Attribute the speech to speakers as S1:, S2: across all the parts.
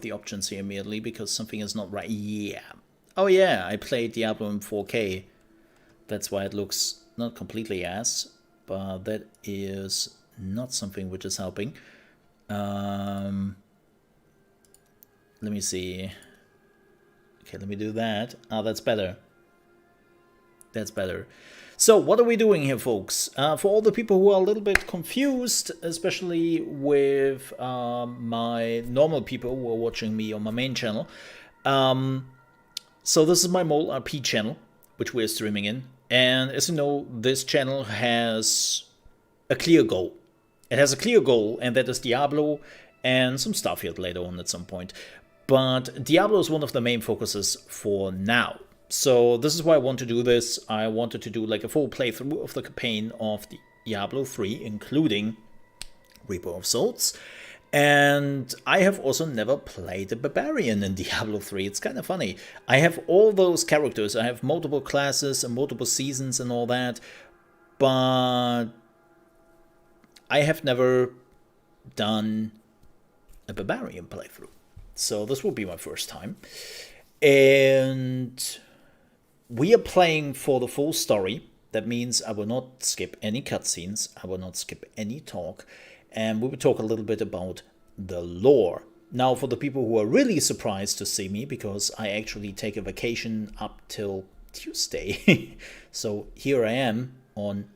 S1: the options here immediately because something is not right. Yeah. Oh yeah, I played Diablo in 4K. That's why it looks not completely ass, but that is not something which is helping. Let me see. Okay, let me do that. Ah, that's better. That's better. So what are we doing here, folks? For all the people who are a little bit confused, especially with my normal people who are watching me on my main channel. So this is my Mole RP channel, which we're streaming in. And as you know, this channel has a clear goal. It has a clear goal, and that is Diablo and some Starfield later on at some point. But Diablo is one of the main focuses for now. So this is why I want to do this. I wanted to do like a full playthrough of the campaign of Diablo 3, including Reaper of Souls. And I have also never played a Barbarian in Diablo 3. It's kind of funny. I have all those characters. I have multiple classes and multiple seasons and all that. But I have never done a Barbarian playthrough. So this will be my first time. And we are playing for the full story. That means I will not skip any cutscenes. I will not skip any talk. And we will talk a little bit about the lore. Now, for the people who are really surprised to see me, because I actually take a vacation up till Tuesday. So here I am on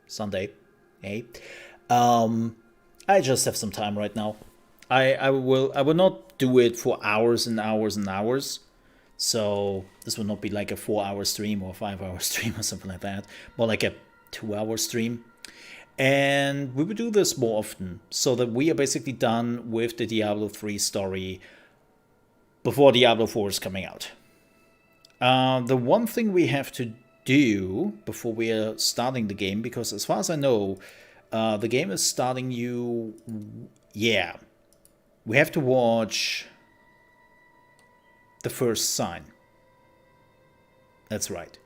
S1: Sunday. Hey. I just have some time right now. I will not do it for hours and hours and hours. So this will not be like a 4-hour stream or a 5-hour stream or something like that. More like a 2-hour stream. And we will do this more often, so that we are basically done with the Diablo 3 story before Diablo 4 is coming out. The one thing we have to do before we are starting the game, because as far as I know, the game is starting you... Yeah. We have to watch the first sign. That's right.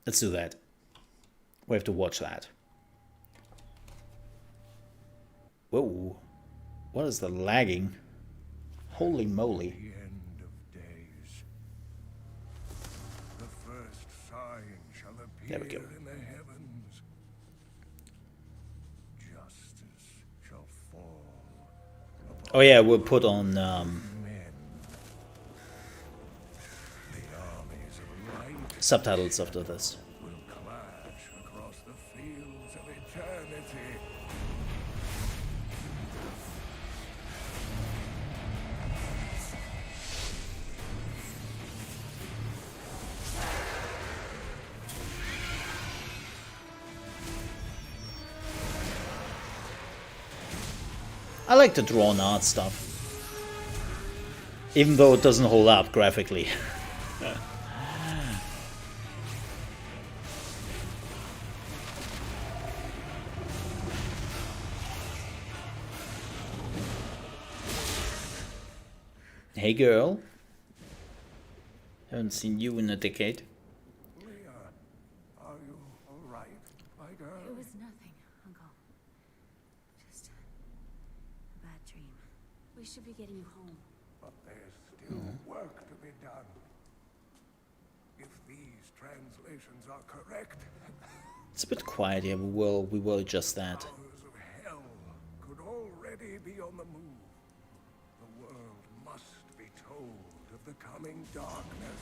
S1: Let's do that. We have to watch that. Whoa. What is the lagging? Holy moly.
S2: The end of days. The first sign shall appear
S1: There we go.
S2: in the heavens. Justice shall fall upon
S1: Oh yeah, we'll put on
S2: men. The armies of light
S1: subtitles after this.
S2: will clash across the fields of eternity.
S1: I like the drawn art stuff. Even though it doesn't hold up graphically. Hey girl. Haven't seen you in a decade.
S2: Leah, are you all right, my girl?
S3: It was nothing, Uncle. Just a bad dream. We should be getting you home.
S2: But there's still work to be done. If these translations are correct,
S1: It's a bit quiet here. We will adjust that.
S2: powers of hell could already be on the move. The world must be told of the coming darkness.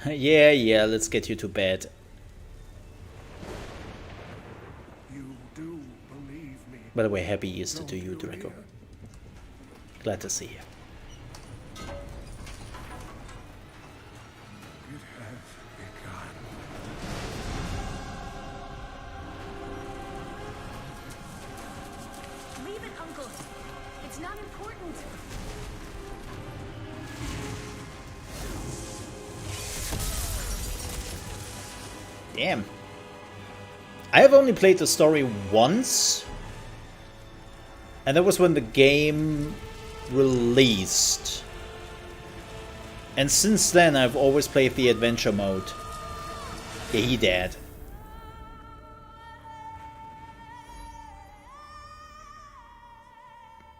S1: Yeah, let's get you to bed.
S2: You do believe me?
S1: By the way, happy Easter to
S2: don't
S1: you, Draco.
S2: Leah?
S1: Glad to see you.
S2: It has begun.
S3: Leave it, Uncle. It's not important.
S1: Damn. I have only played the story once. And that was when the game released. And since then I've always played the adventure mode. Yeah, he dead.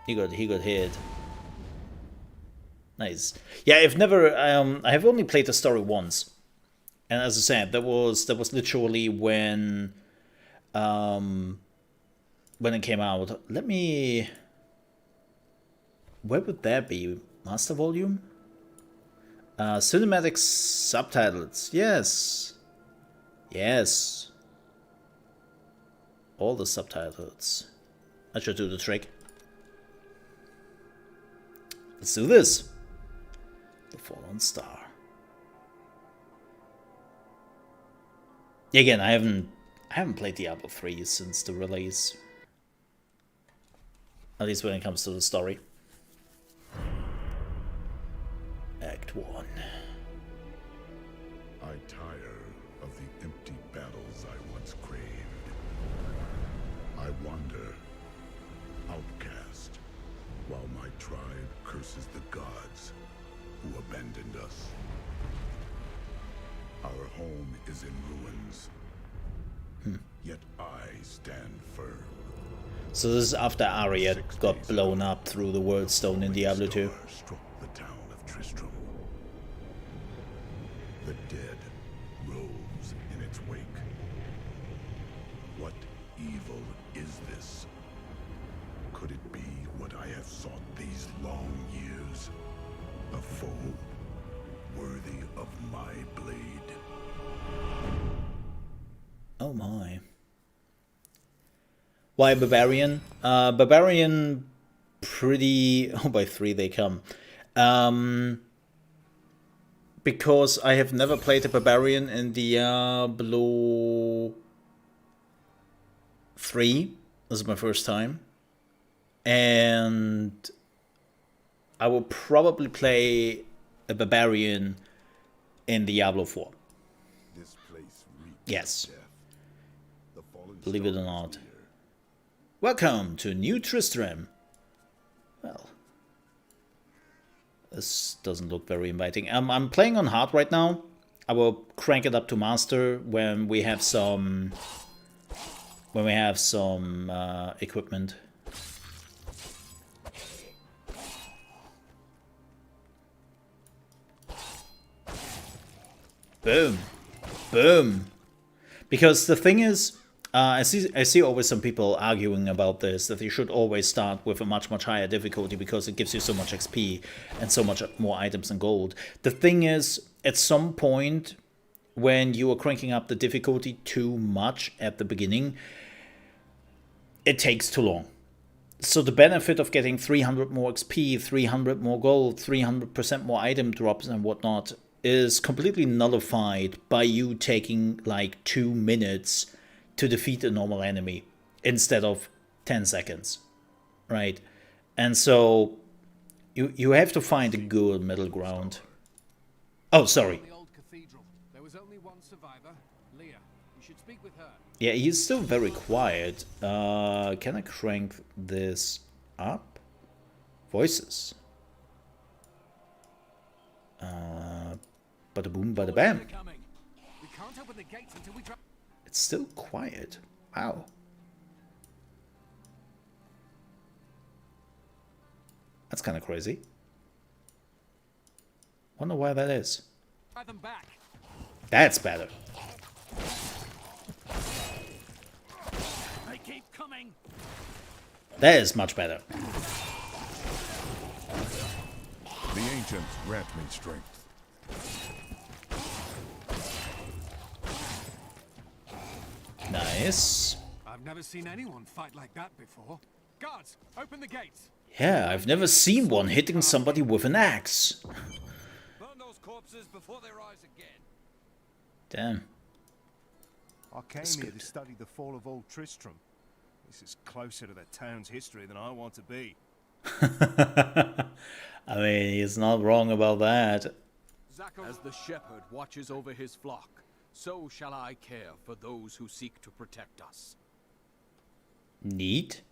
S1: He got hit. Nice. Yeah, I've never. I have only played the story once, and as I said, that was literally when it came out. Let me. Where would that be? Master volume? Cinematic subtitles. Yes. Yes. All the subtitles. That should do the trick. Let's do this. The Fallen Star. Again, I haven't played Diablo 3 since the release. At least when it comes to the story. Act 1.
S2: I tire of the empty battles I once craved. I wander, outcast, while my tribe curses the gods who abandoned us. Our home is in ruins, yet I stand firm.
S1: So this is after Arya got blown up through the World Stone in Diablo 2.
S2: Struck the town of Tristram. The dead rose in its wake. What evil is this? Could it be what I have sought these long years? A foe worthy of my blade.
S1: Oh my. Why Barbarian? Barbarian pretty... Oh, by 3 they come. Because I have never played a Barbarian in Diablo 3. This is my first time. And I will probably play a Barbarian in Diablo 4.
S2: This place reeks
S1: Yes.
S2: of death. The fallen
S1: Believe it or
S2: stars
S1: not.
S2: here.
S1: Welcome to New Tristram. Well, this doesn't look very inviting. I'm playing on hard right now. I will crank it up to master when we have some equipment. Boom, boom. Because the thing is, I see always some people arguing about this, that you should always start with a much higher difficulty because it gives you so much XP and so much more items and gold. The thing is, at some point, when you are cranking up the difficulty too much at the beginning, it takes too long. So the benefit of getting 300 more XP, 300 more gold, 300% more item drops and whatnot is completely nullified by you taking like 2 minutes to defeat a normal enemy instead of 10 seconds, right? And so you have to find a good middle ground. Oh, sorry.
S4: The old cathedral. There was only one survivor, Leah. You should speak with her.
S1: Yeah, he's still very quiet. Can I crank this up? Voices. Bada boom, bada bam.
S4: They're coming. We can't open the gates until we try.
S1: It's still quiet. Wow. That's kind of crazy. Wonder why that is.
S4: Drive them back.
S1: That's better.
S4: They keep coming.
S1: That is much better.
S2: The ancients grant me strength.
S1: Nice.
S4: I've never seen anyone fight like that before. Guards, open the gates.
S1: Yeah, I've never seen one hitting somebody with an axe.
S4: Burn those corpses before they rise again.
S1: Damn.
S5: I came
S1: That's
S5: here
S1: good.
S5: to study the fall of old Tristram. This is closer to the town's history than I want to be.
S1: I mean, he's not wrong about that.
S6: As the shepherd watches over his flock, so shall I care for those who seek to protect us.
S1: Neat.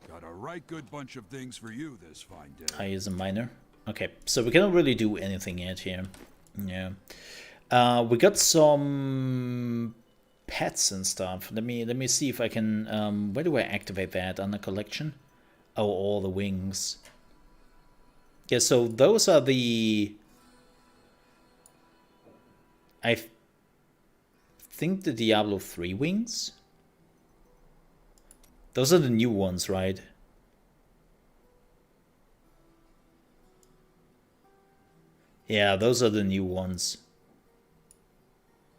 S7: Got a right good bunch of things for you this fine day.
S1: I is a miner. Okay, so we cannot really do anything yet here. Yeah. We got some pets and stuff. Let me see if I can. Where do I activate that on the collection? Oh, all the wings. Yeah, so those are the. I think the Diablo 3 wings. Those are the new ones, right? Yeah, those are the new ones.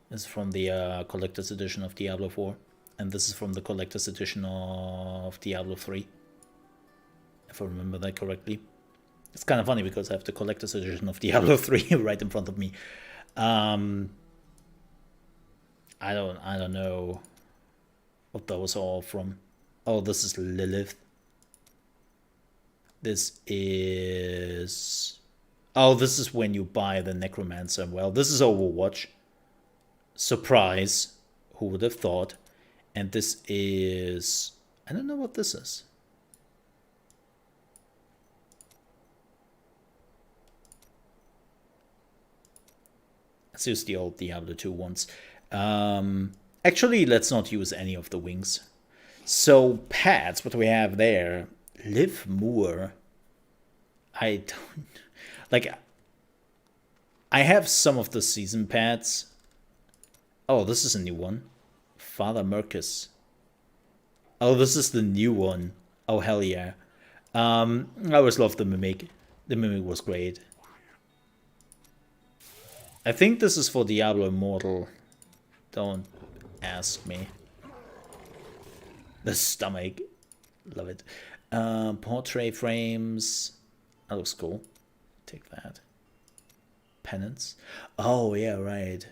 S1: This is from the collector's edition of Diablo 4. And this is from the collector's edition of Diablo 3. If I remember that correctly. It's kind of funny because I have the collector's edition of Diablo 3 right in front of me. I don't know what those are all from. Oh, this is Lilith. This is... Oh, this is when you buy the Necromancer. Well, this is Overwatch. Surprise. Who would have thought? And this is... I don't know what this is. Let's use the old Diablo 2 ones. Actually, let's not use any of the wings. So, pets, what do we have there? Liv Moore. I don't... Like, I have some of the season pets. Oh, this is a new one. Father Mercus. Oh, this is the new one. Oh, hell yeah. I always loved the Mimic. The Mimic was great. I think this is for Diablo Immortal. Don't ask me. The stomach. Love it. Portrait frames. That looks cool. Take that. Penance. Oh, yeah, right.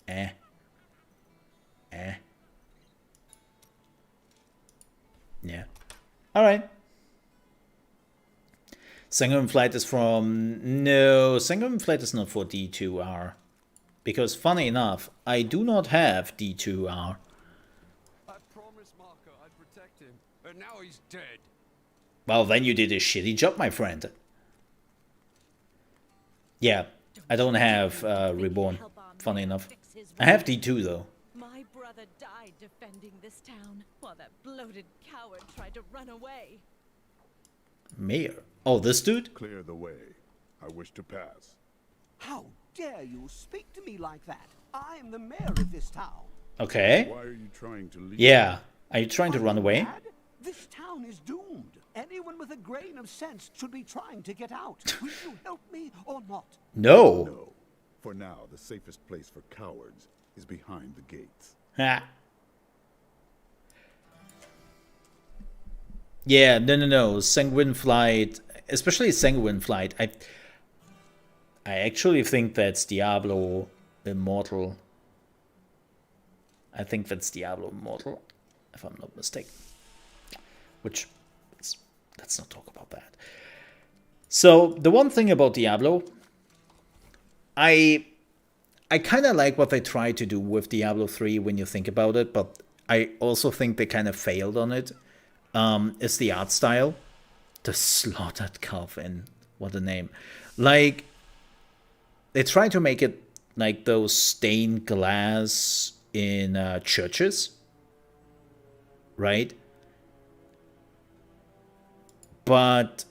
S1: Yeah. Alright. Sanguine Flight is from... No, Sanguine Flight is not for D2R. Because, funny enough, I do not have D2R.
S6: I promised Marco I'd protect him, and now he's dead.
S1: Well, then you did a shitty job, my friend. Yeah, I don't have Reborn, funny enough. I have D2, though.
S8: My brother died defending this town, while that bloated coward tried to run away.
S1: Mayor? Oh, this dude?
S2: Clear the way. I wish to pass.
S9: How dare you speak to me like that? I am the mayor of this town.
S1: Okay.
S2: Why are you trying to leave?
S1: Yeah. Are you trying to run away?
S9: Mad? This town is doomed. Anyone with a grain of sense should be trying to get out. Will you help me or not?
S1: No.
S2: No. For now, the safest place for cowards is behind the gates.
S1: Ha. Yeah, no. Sanguine Flight, especially Sanguine Flight. I actually think that's Diablo Immortal. I think that's Diablo Immortal, if I'm not mistaken. Which, let's not talk about that. So, the one thing about Diablo, I kind of like what they tried to do with Diablo 3 when you think about it, but I also think they kind of failed on it. Is the art style. The Slaughtered Coffin. What a name. Like, they try to make it like those stained glass in churches. Right? But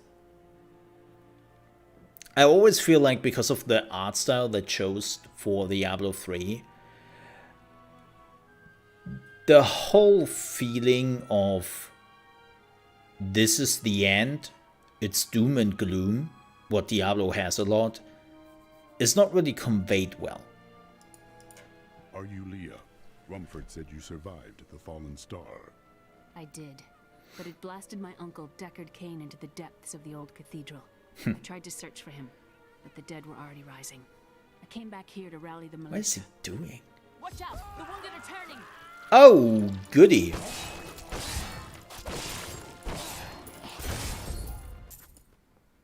S1: I always feel like because of the art style they chose for Diablo 3, the whole feeling of this is the end, it's doom and gloom, what Diablo has a lot, is not really conveyed well.
S2: Are you Leah? Rumford said you survived the fallen star.
S3: I did, but it blasted my uncle Deckard Cain into the depths of the old cathedral. I tried to search for him, but the dead were already rising. I came back here to rally the militia.
S1: What is he doing?
S3: Watch out! The wounded are turning!
S1: Oh, goody.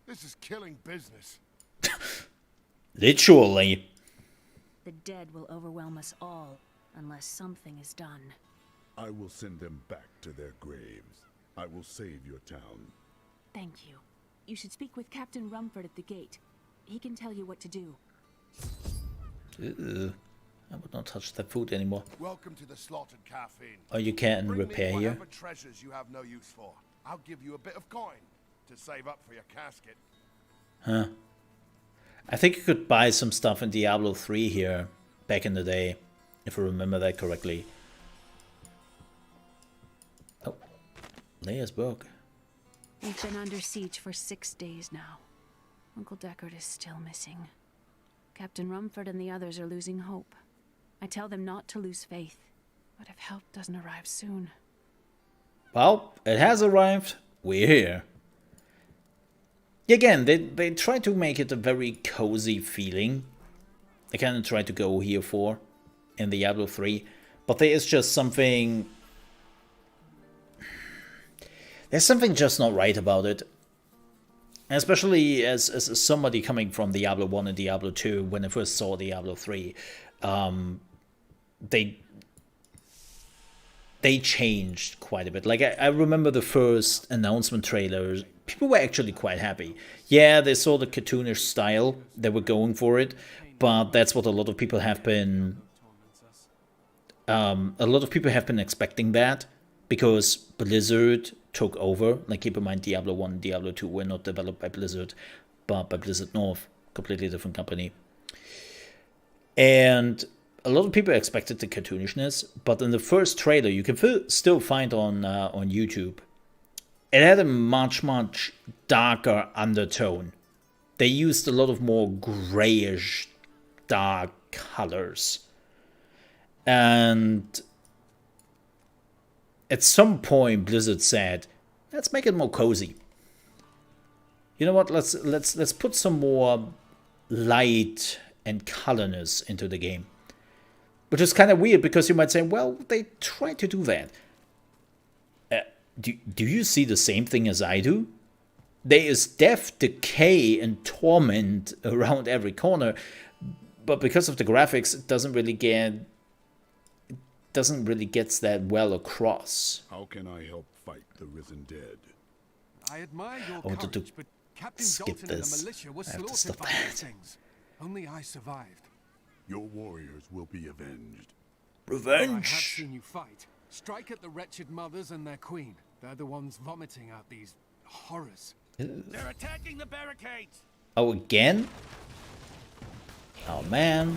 S5: This is killing business.
S1: Literally.
S3: The dead will overwhelm us all, unless something is done.
S2: I will send them back to their graves. I will save your town.
S3: Thank you. You should speak with Captain Rumford at the gate. He can tell you what to do.
S1: Ew. I would not touch that food anymore.
S2: Welcome to the slaughtered caffeine.
S1: Oh, you can
S2: Bring
S1: repair
S2: me
S1: here.
S2: whatever treasures you have no use for. I'll give you a bit of coin to save up for your casket.
S1: Huh. I think you could buy some stuff in Diablo 3 here back in the day, if I remember that correctly. Oh, Leia's book.
S3: We've been under siege for 6 days now. Uncle Deckard is still missing. Captain Rumford and the others are losing hope. I tell them not to lose faith, but if help doesn't arrive soon...
S1: Well, it has arrived. We're here. Again, they try to make it a very cozy feeling. They kind of try to go here for in Diablo 3. But there is just something... There's something just not right about it. Especially as somebody coming from Diablo 1 and Diablo 2, when I first saw Diablo 3, they changed quite a bit. Like, I remember the first announcement trailers, people were actually quite happy. Yeah, they saw the cartoonish style, they were going for it, but that's what a lot of people have been... expecting that, because Blizzard took over. Like, keep in mind, Diablo 1 and Diablo 2 were not developed by Blizzard, but by Blizzard North, completely different company. And a lot of people expected the cartoonishness, but in the first trailer, you can still find on YouTube, it had a much darker undertone. They used a lot of more grayish, dark colors. And at some point, Blizzard said, "Let's make it more cozy. You know what? Let's put some more light and colorness into the game." Which is kind of weird, because you might say, well, they tried to do that. Do you see the same thing as I do? There is death, decay, and torment around every corner, but because of the graphics, it doesn't really get that well across.
S2: How can I help fight the risen dead?
S4: I admire your
S1: I wanted
S4: courage,
S1: to
S4: but Captain
S1: skip
S4: Dalton and
S1: this.
S4: the militia were
S1: I have to
S4: slaughtered
S1: stop
S4: by
S1: that.
S4: these things. Only I survived.
S2: Your warriors will be avenged.
S4: I have
S1: Revenge!
S4: seen you fight. Strike at the wretched mothers and their queen. They're the ones vomiting out these horrors.
S5: They're attacking the barricades!
S1: Oh, again? Oh, man.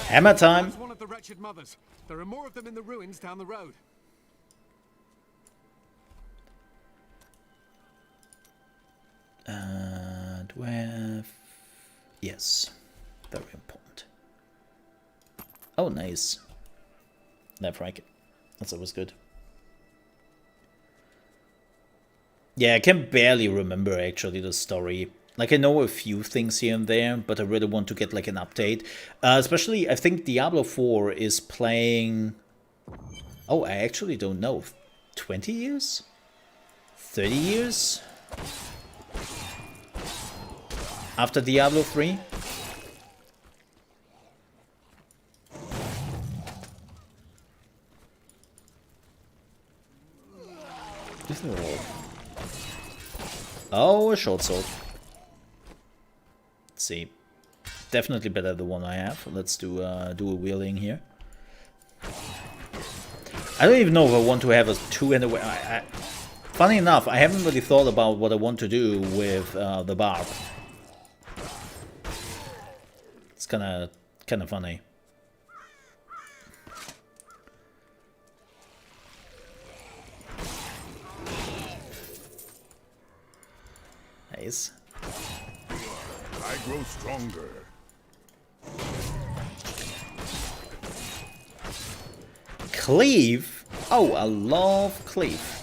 S1: Hammer time!
S4: That's one of the wretched mothers. There are more of them in the ruins down the road.
S1: And where... Yes. Very important. Oh, nice. Left right. That's always good. Yeah, I can barely remember actually the story. Like, I know a few things here and there, but I really want to get like an update. Especially, I think Diablo 4 is playing... Oh, I actually don't know. 20 years? 30 years? After Diablo 3? Oh, a short sword. Let's see. Definitely better than the one I have. Let's do a wielding here. I don't even know if I want to have a two-handed weapon. Funny enough, I haven't really thought about what I want to do with the barb. It's kind of funny. Nice.
S2: I grow stronger.
S1: Cleave? Oh, I love cleave.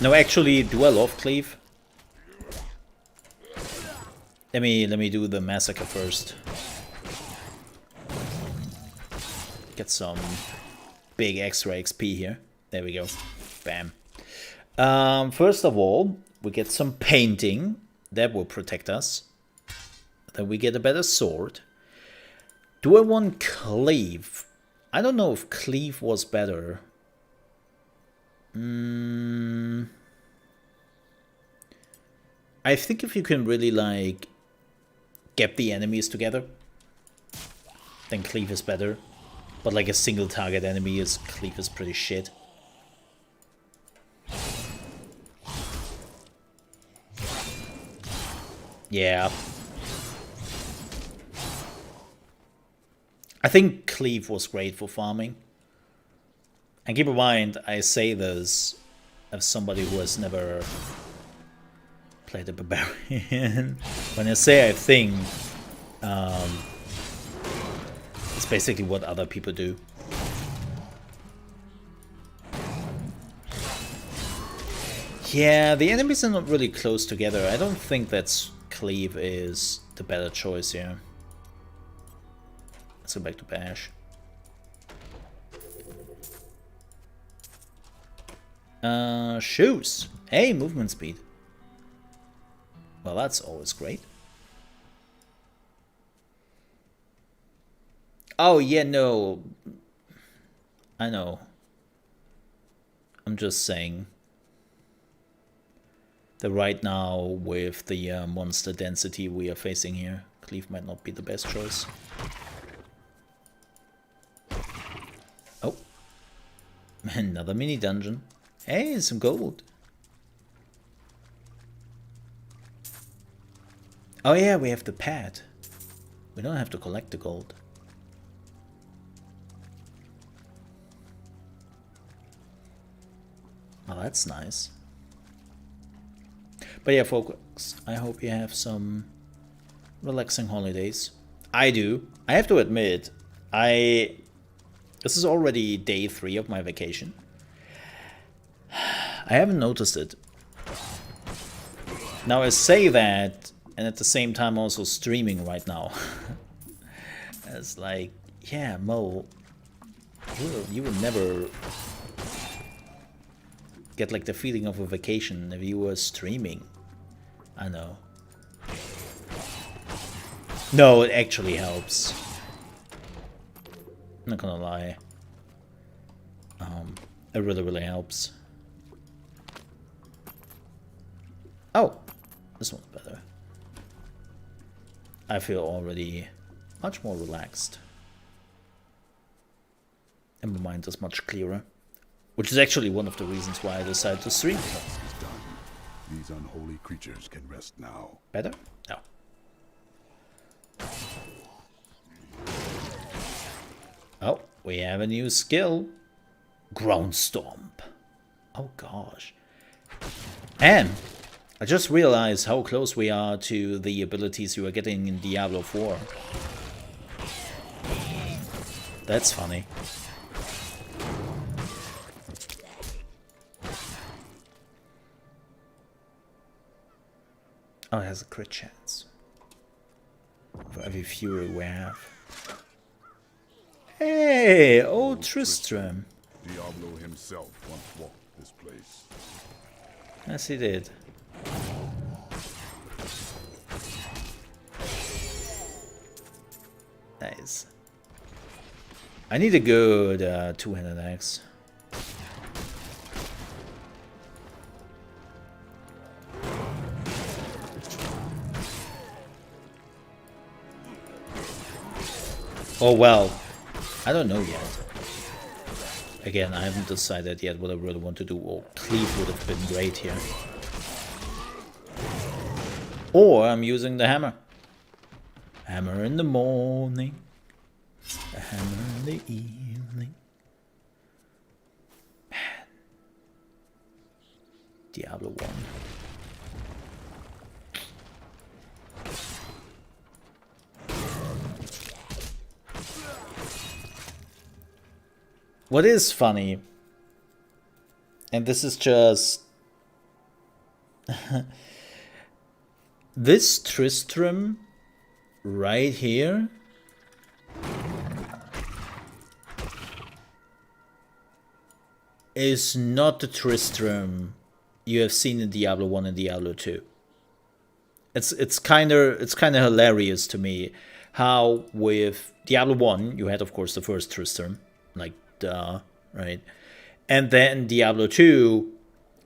S1: No, actually, do I love cleave? Let me do the massacre first. Get some big extra XP here. There we go. Bam. First of all, we get some painting. That will protect us. Then we get a better sword. Do I want cleave? I don't know if cleave was better. I think if you can really like get the enemies together, then cleave is better. But like a single target enemy is cleave is pretty shit. Yeah. I think cleave was great for farming. And keep in mind, I say this as somebody who has never played a Barbarian. When I say I think, it's basically what other people do. Yeah, the enemies are not really close together. I don't think that cleave is the better choice here. Let's go back to bash. Shoes. Hey, movement speed. Well, that's always great. Oh, yeah, no. I know. I'm just saying that right now, with the monster density we are facing here, cleave might not be the best choice. Oh. Another mini dungeon. Hey, some gold. Oh yeah, we have the pad. We don't have to collect the gold. Oh, that's nice. But yeah, folks, I hope you have some relaxing holidays. I do. I have to admit, this is already day 3 of my vacation. I haven't noticed it. Now I say that, and at the same time also streaming right now. It's like, yeah, Mo, you would never get like the feeling of a vacation if you were streaming. I know. No, it actually helps. I'm not gonna lie. It really helps. Oh, this one's better. I feel already much more relaxed. And my mind is much clearer. Which is actually one of the reasons why I decided to stream.
S2: These unholy creatures can rest now.
S1: Better? No. Oh, we have a new skill. Ground Stomp. Oh gosh. And I just realized how close we are to the abilities you are getting in Diablo 4. That's funny. Oh, it has a crit chance. For every fury we have. Hey, old Tristram.
S2: Diablo himself once walked this place.
S1: Yes, he did. Nice. I need a good two-handed axe. Oh well, I don't know yet. Again, I haven't decided yet what I really want to do. Oh, cleave would have been great here. Or I'm using the hammer. Hammer in the morning, a hammer in the evening. Man. Diablo 1. What is funny, and this is just this Tristram right here is not the Tristram you have seen in Diablo 1 and Diablo 2. It's kind of hilarious to me how with Diablo 1 you had of course the first Tristram, like right, And then Diablo 2,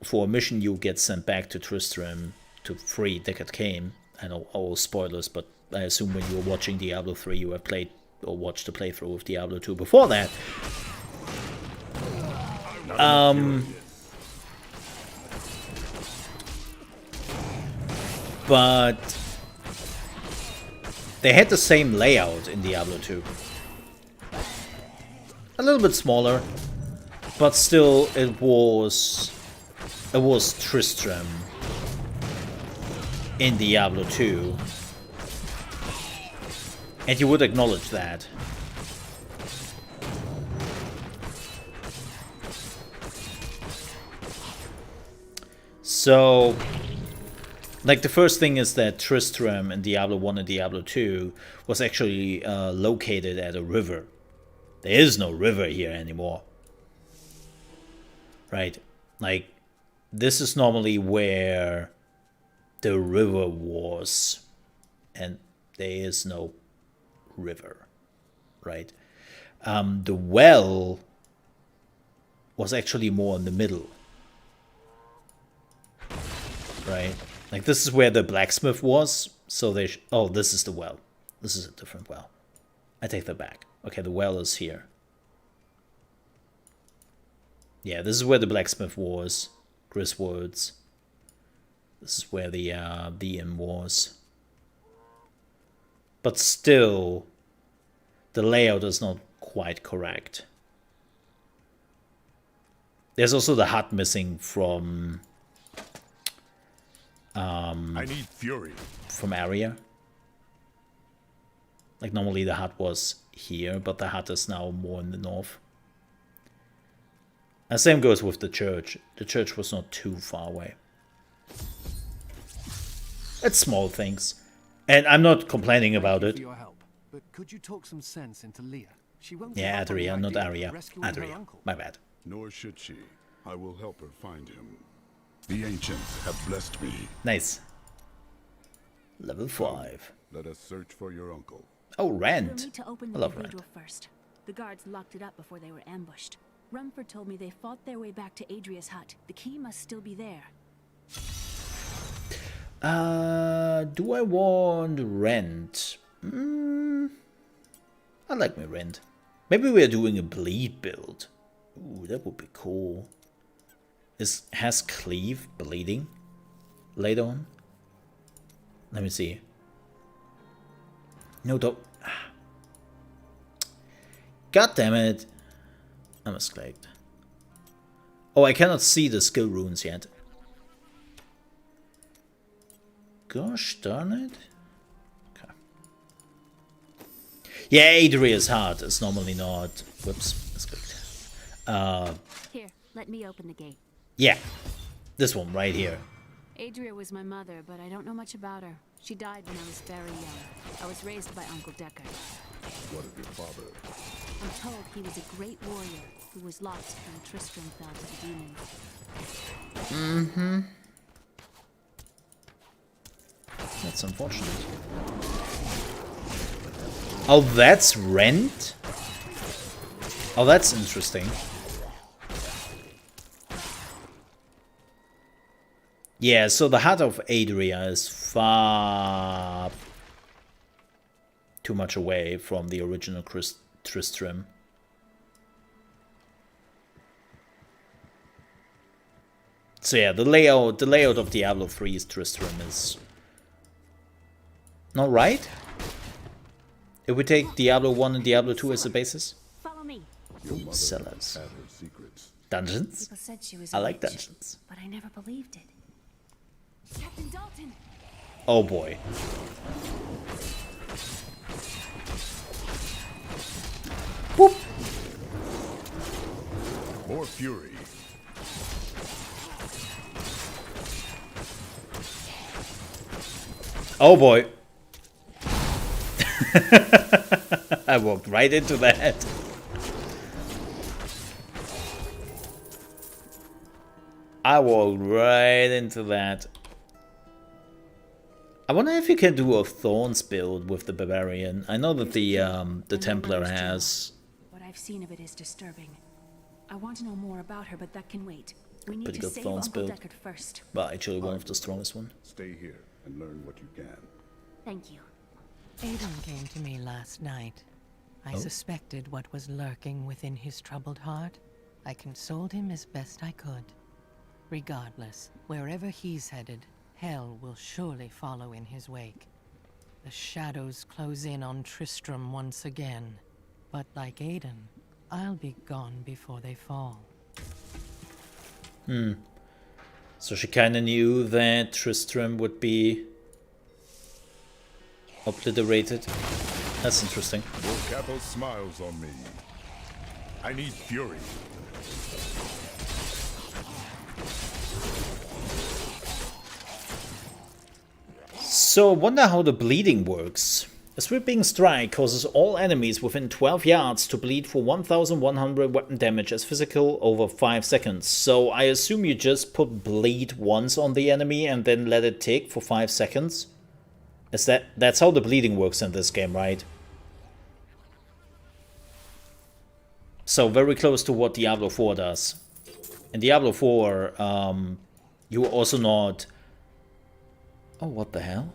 S1: for a mission, you get sent back to Tristram to free Deckard Cain. I know all spoilers, but I assume when you were watching Diablo 3, you have played or watched the playthrough of Diablo 2 before that. But they had the same layout in Diablo 2. A little bit smaller, but still it was Tristram in Diablo 2. And you would acknowledge that. So, like, the first thing is that Tristram in Diablo 1 and Diablo 2 was actually located at a river. There is no river here anymore. Right? Like, this is normally where the river was. And there is no river. Right? The well was actually more in the middle. Right? Like, this is where the blacksmith was, so they oh, this is the well. This is a different well. I take that back. Okay, the well is here. Yeah, this is where the blacksmith was. Griswold's. This is where the inn was. But still, the layout is not quite correct. There's also the hut missing from...
S2: I need fury.
S1: From area. Like, normally the hut was here, but the hut is now more in the north. And same goes with the church. The church was not too far away. It's small things. And I'm not complaining about it.
S4: For your help, but could you talk some sense into Leah? She won't
S1: Yeah,
S4: give up on the
S1: Adria, not
S4: idea of
S1: Aria.
S4: rescuing her
S1: Adria.
S4: uncle.
S1: My bad.
S2: Nor should she. I will help her find him. The ancients have blessed me.
S1: Nice. Level 5.
S2: Let us search for your uncle.
S1: Oh,
S3: We'll
S1: Rand.
S3: need to open
S1: I
S3: the
S1: love
S3: cathedral
S1: Rand.
S3: first. The guards locked it up before they were ambushed. Rumford told me they fought their way back to Adria's hut. The key must still be there.
S1: Do I want Rand? I like my Rand. Maybe we're doing a bleed build. Ooh, that would be cool. Has Cleave bleeding later on? Let me see. No, don't. God damn it. I misclicked. Oh, I cannot see the skill runes yet. Gosh darn it. Okay. Yeah, Adria's heart is normally not. Whoops, misclicked.
S3: Here, let me open the gate.
S1: Yeah. This one right here.
S3: Adria was my mother, but I don't know much about her. She died when I was very young. I was raised by Uncle Deckard.
S2: What of your father?
S3: I'm told he was a great warrior who was lost when Tristram fell to the demons.
S1: That's unfortunate. Oh, that's Rent? Oh, that's interesting. Yeah, so the heart of Adria is far too much away from the original Tristram. So yeah, the layout of Diablo 3's Tristram is not right. If we take Diablo 1 and Diablo 2 as the basis.
S3: Follow me.
S2: Your mother
S1: Cellars.
S2: had her secrets.
S1: Dungeons?
S3: People said she was
S1: I
S3: a
S1: like
S3: witch,
S1: dungeons.
S3: but I never believed it. Captain Dalton.
S1: Oh boy. Boop.
S2: More fury.
S1: Oh boy. I walked right into that. I walked right into that. I wonder if you can do a Thorns build with the Barbarian. I know that the Templar has.
S3: What I've seen of it is disturbing. I want to know more about her, but that can wait. We need
S1: Pretty
S3: to
S1: good
S3: save
S1: phones
S3: Uncle
S1: build.
S3: Deckard first.
S1: Well, actually one of the strongest one.
S2: Stay here and learn what you can.
S3: Thank you.
S10: Aiden came to me last night. I suspected what was lurking within his troubled heart. I consoled him as best I could. Regardless, wherever he's headed, hell will surely follow in his wake. The shadows close in on Tristram once again. But like Aiden, I'll be gone before they fall.
S1: So she kinda knew that Tristram would be obliterated. That's interesting.
S2: Your capo smiles on me. I need fury.
S1: So I wonder how the bleeding works. A sweeping strike causes all enemies within 12 yards to bleed for 1100 weapon damage as physical over 5 seconds. So I assume you just put bleed once on the enemy and then let it tick for 5 seconds? That's how the bleeding works in this game, right? So very close to what Diablo 4 does. In Diablo 4, you are also not... Oh, what the hell?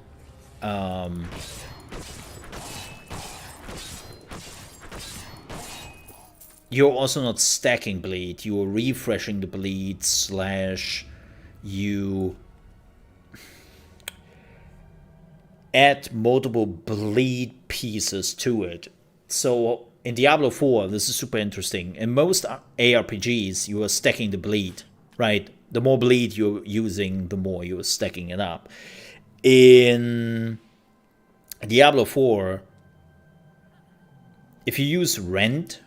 S1: You're also not stacking bleed. You're refreshing the bleed / you add multiple bleed pieces to it. So in Diablo 4, this is super interesting. In most ARPGs, you are stacking the bleed, right? The more bleed you're using, the more you're stacking it up. In Diablo 4, if you use Rend,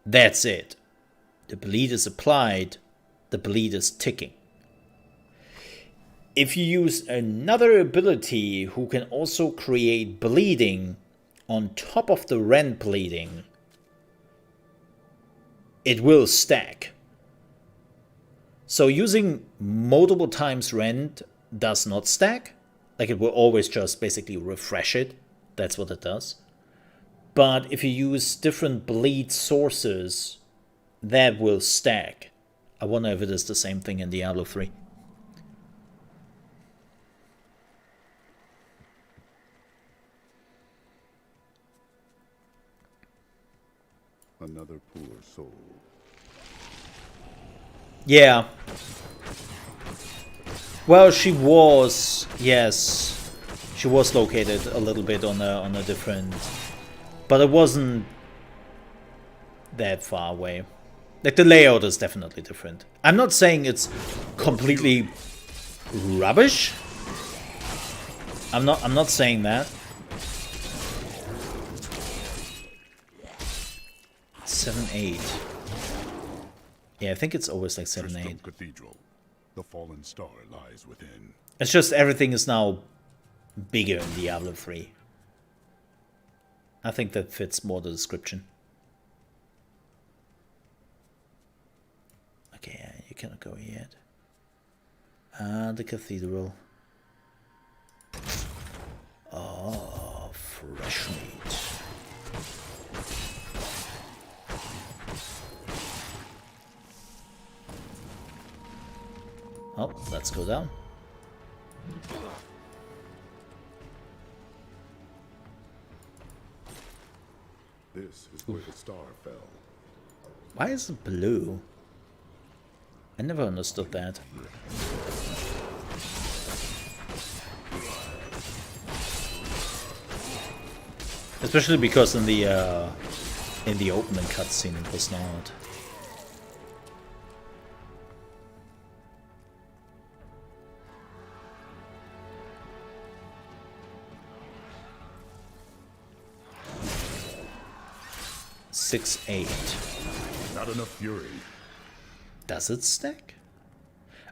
S1: that's it. The bleed is applied, the bleed is ticking. If you use another ability who can also create bleeding on top of the Rend bleeding, it will stack. So using multiple times Rend does not stack. Like, it will always just basically refresh it. That's what it does. But if you use different bleed sources, that will stack. I wonder if it is the same thing in Diablo 3.
S2: Another poor soul.
S1: Yeah. Well, she was, yes, she was located a little bit on a different, but it wasn't that far away. Like, the layout is definitely different. I'm not saying it's completely rubbish. I'm not saying that. 7-8. Yeah, I think it's always like 7-8.
S2: Cathedral. The fallen star lies within.
S1: It's just everything is now bigger in Diablo 3. I think that fits more the description. Okay, yeah, you cannot go yet. The cathedral. Oh, fresh meat. Oh, let's go down.
S2: This is where the star fell.
S1: Why is it blue? I never understood that. Especially because in the opening cutscene it was not. Six, 8.
S2: Not enough fury.
S1: Does it stack?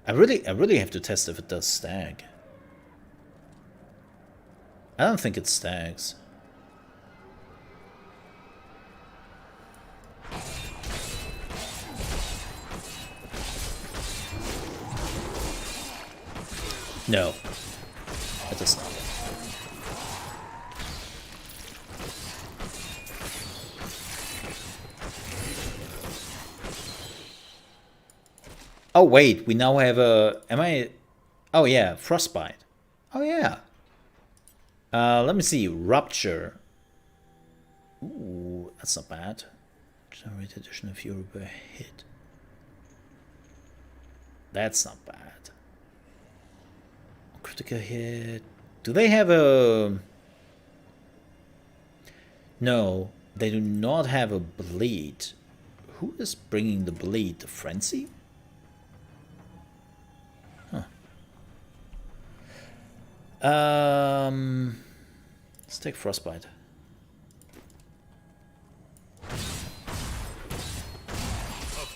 S1: I really have to test if it does stack. I don't think it stacks. No, it does not. Oh wait, we now have a... Am I... Oh yeah, Frostbite. Oh yeah. Let me see. Rupture. Ooh, that's not bad. Generate additional fury per hit. That's not bad. Critical hit. Do they have a... No, they do not have a bleed. Who is bringing the bleed? The Frenzy? Huh. Let's take Frostbite.
S2: A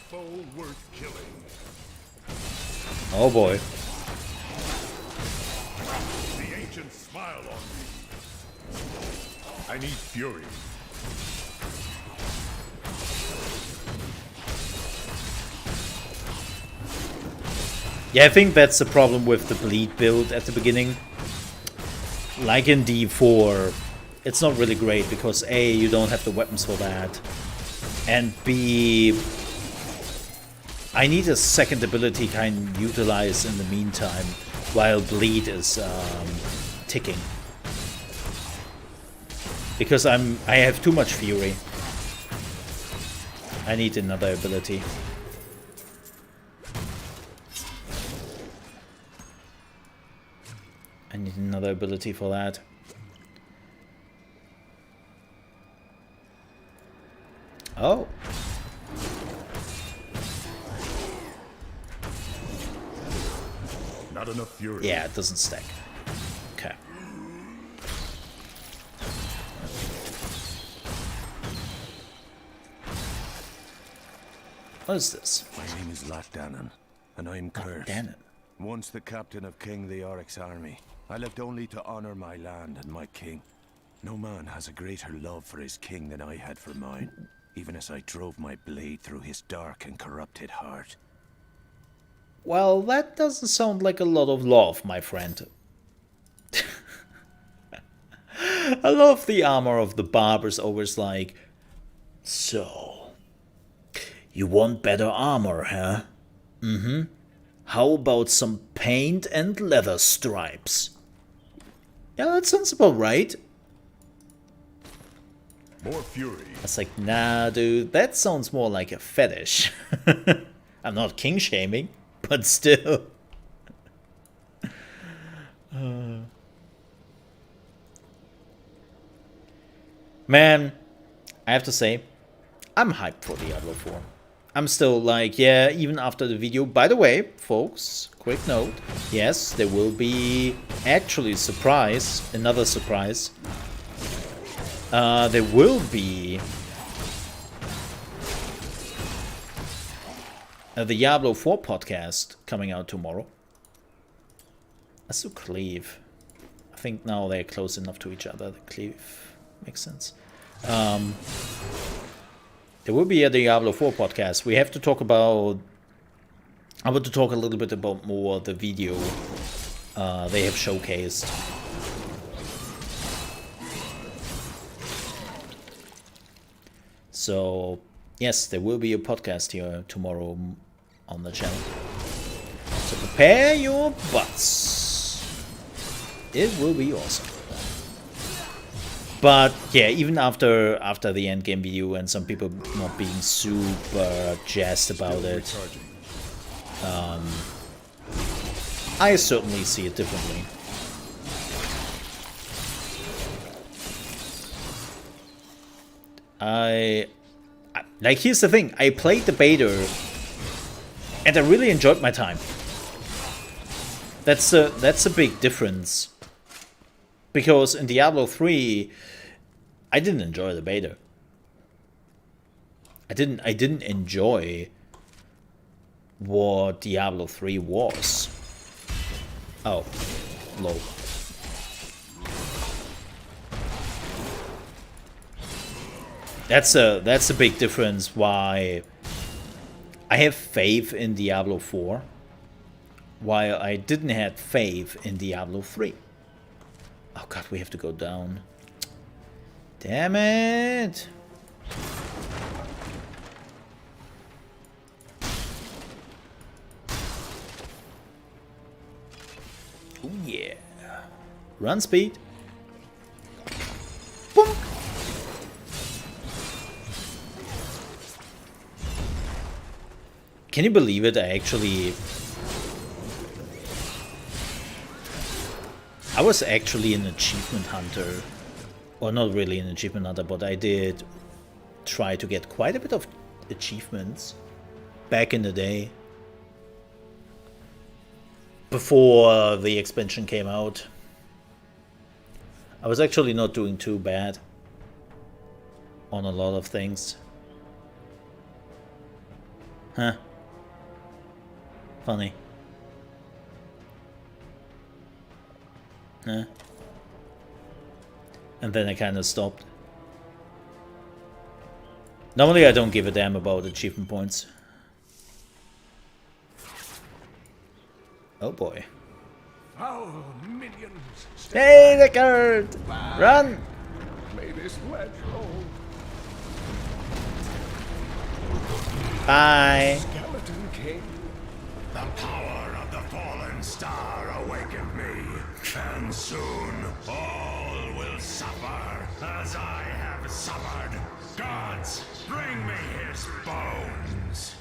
S2: foe worth killing.
S1: Oh boy.
S2: The ancients smile on me. I need fury.
S1: Yeah, I think that's the problem with the bleed build at the beginning. Like in D4, it's not really great because A, you don't have the weapons for that, and B, I need a second ability kind of utilized in the meantime while bleed is ticking. Because I have too much fury. I need another ability. I need another ability for that. Oh.
S2: Not enough fury.
S1: Yeah, it doesn't stack. Okay. What is this?
S11: My name is Latdanan, and I'm cursed.
S1: Latdanan.
S11: Once the captain of King Leoric's army, I lived only to honor my land and my king. No man has a greater love for his king than I had for mine, even as I drove my blade through his dark and corrupted heart.
S1: Well, that doesn't sound like a lot of love, my friend. I love the armor of the barbers always like, so, you want better armor, huh? Mm-hmm. How about some paint and leather stripes? Yeah, that sounds about right.
S2: More fury.
S1: It's like, nah, dude, that sounds more like a fetish. I'm not king shaming, but still. Man, I have to say, I'm hyped for Diablo 4. I'm still like, yeah, even after the video. By the way, folks, quick note. Yes, there will be actually another surprise. There will be a Diablo 4 podcast coming out tomorrow. That's to Cleve. I think now they're close enough to each other. The Cleve makes sense. There will be a Diablo 4 podcast. We have to talk about... I want to talk a little bit about more the video they have showcased. So, yes, there will be a podcast here tomorrow on the channel. So prepare your butts. It will be awesome. But yeah, even after the endgame video and some people not being super jazzed about it, I certainly see it differently. Like, here's the thing, I played the beta and I really enjoyed my time. That's a big difference. Because in Diablo 3, I didn't enjoy the beta. I didn't enjoy what Diablo 3 was. Oh, low. That's a big difference why I have faith in Diablo 4 while I didn't have faith in Diablo 3. Oh god, we have to go down. Damn it! Run speed. Boom. Can you believe it? I was actually an achievement hunter. Or not really an achievement hunter, but I did try to get quite a bit of achievements back in the day. Before the expansion came out. I was actually not doing too bad on a lot of things. Huh. Funny. Huh. And then I kind of stopped. Normally I don't give a damn about achievement points. Oh boy.
S2: Foul minions!
S1: Hey, the guard! Run!
S2: May this ledge roll.
S1: Bye.
S2: Skeleton King.
S11: The power of the fallen star awakened me, and soon all will suffer as I have suffered. Gods, bring me his bones.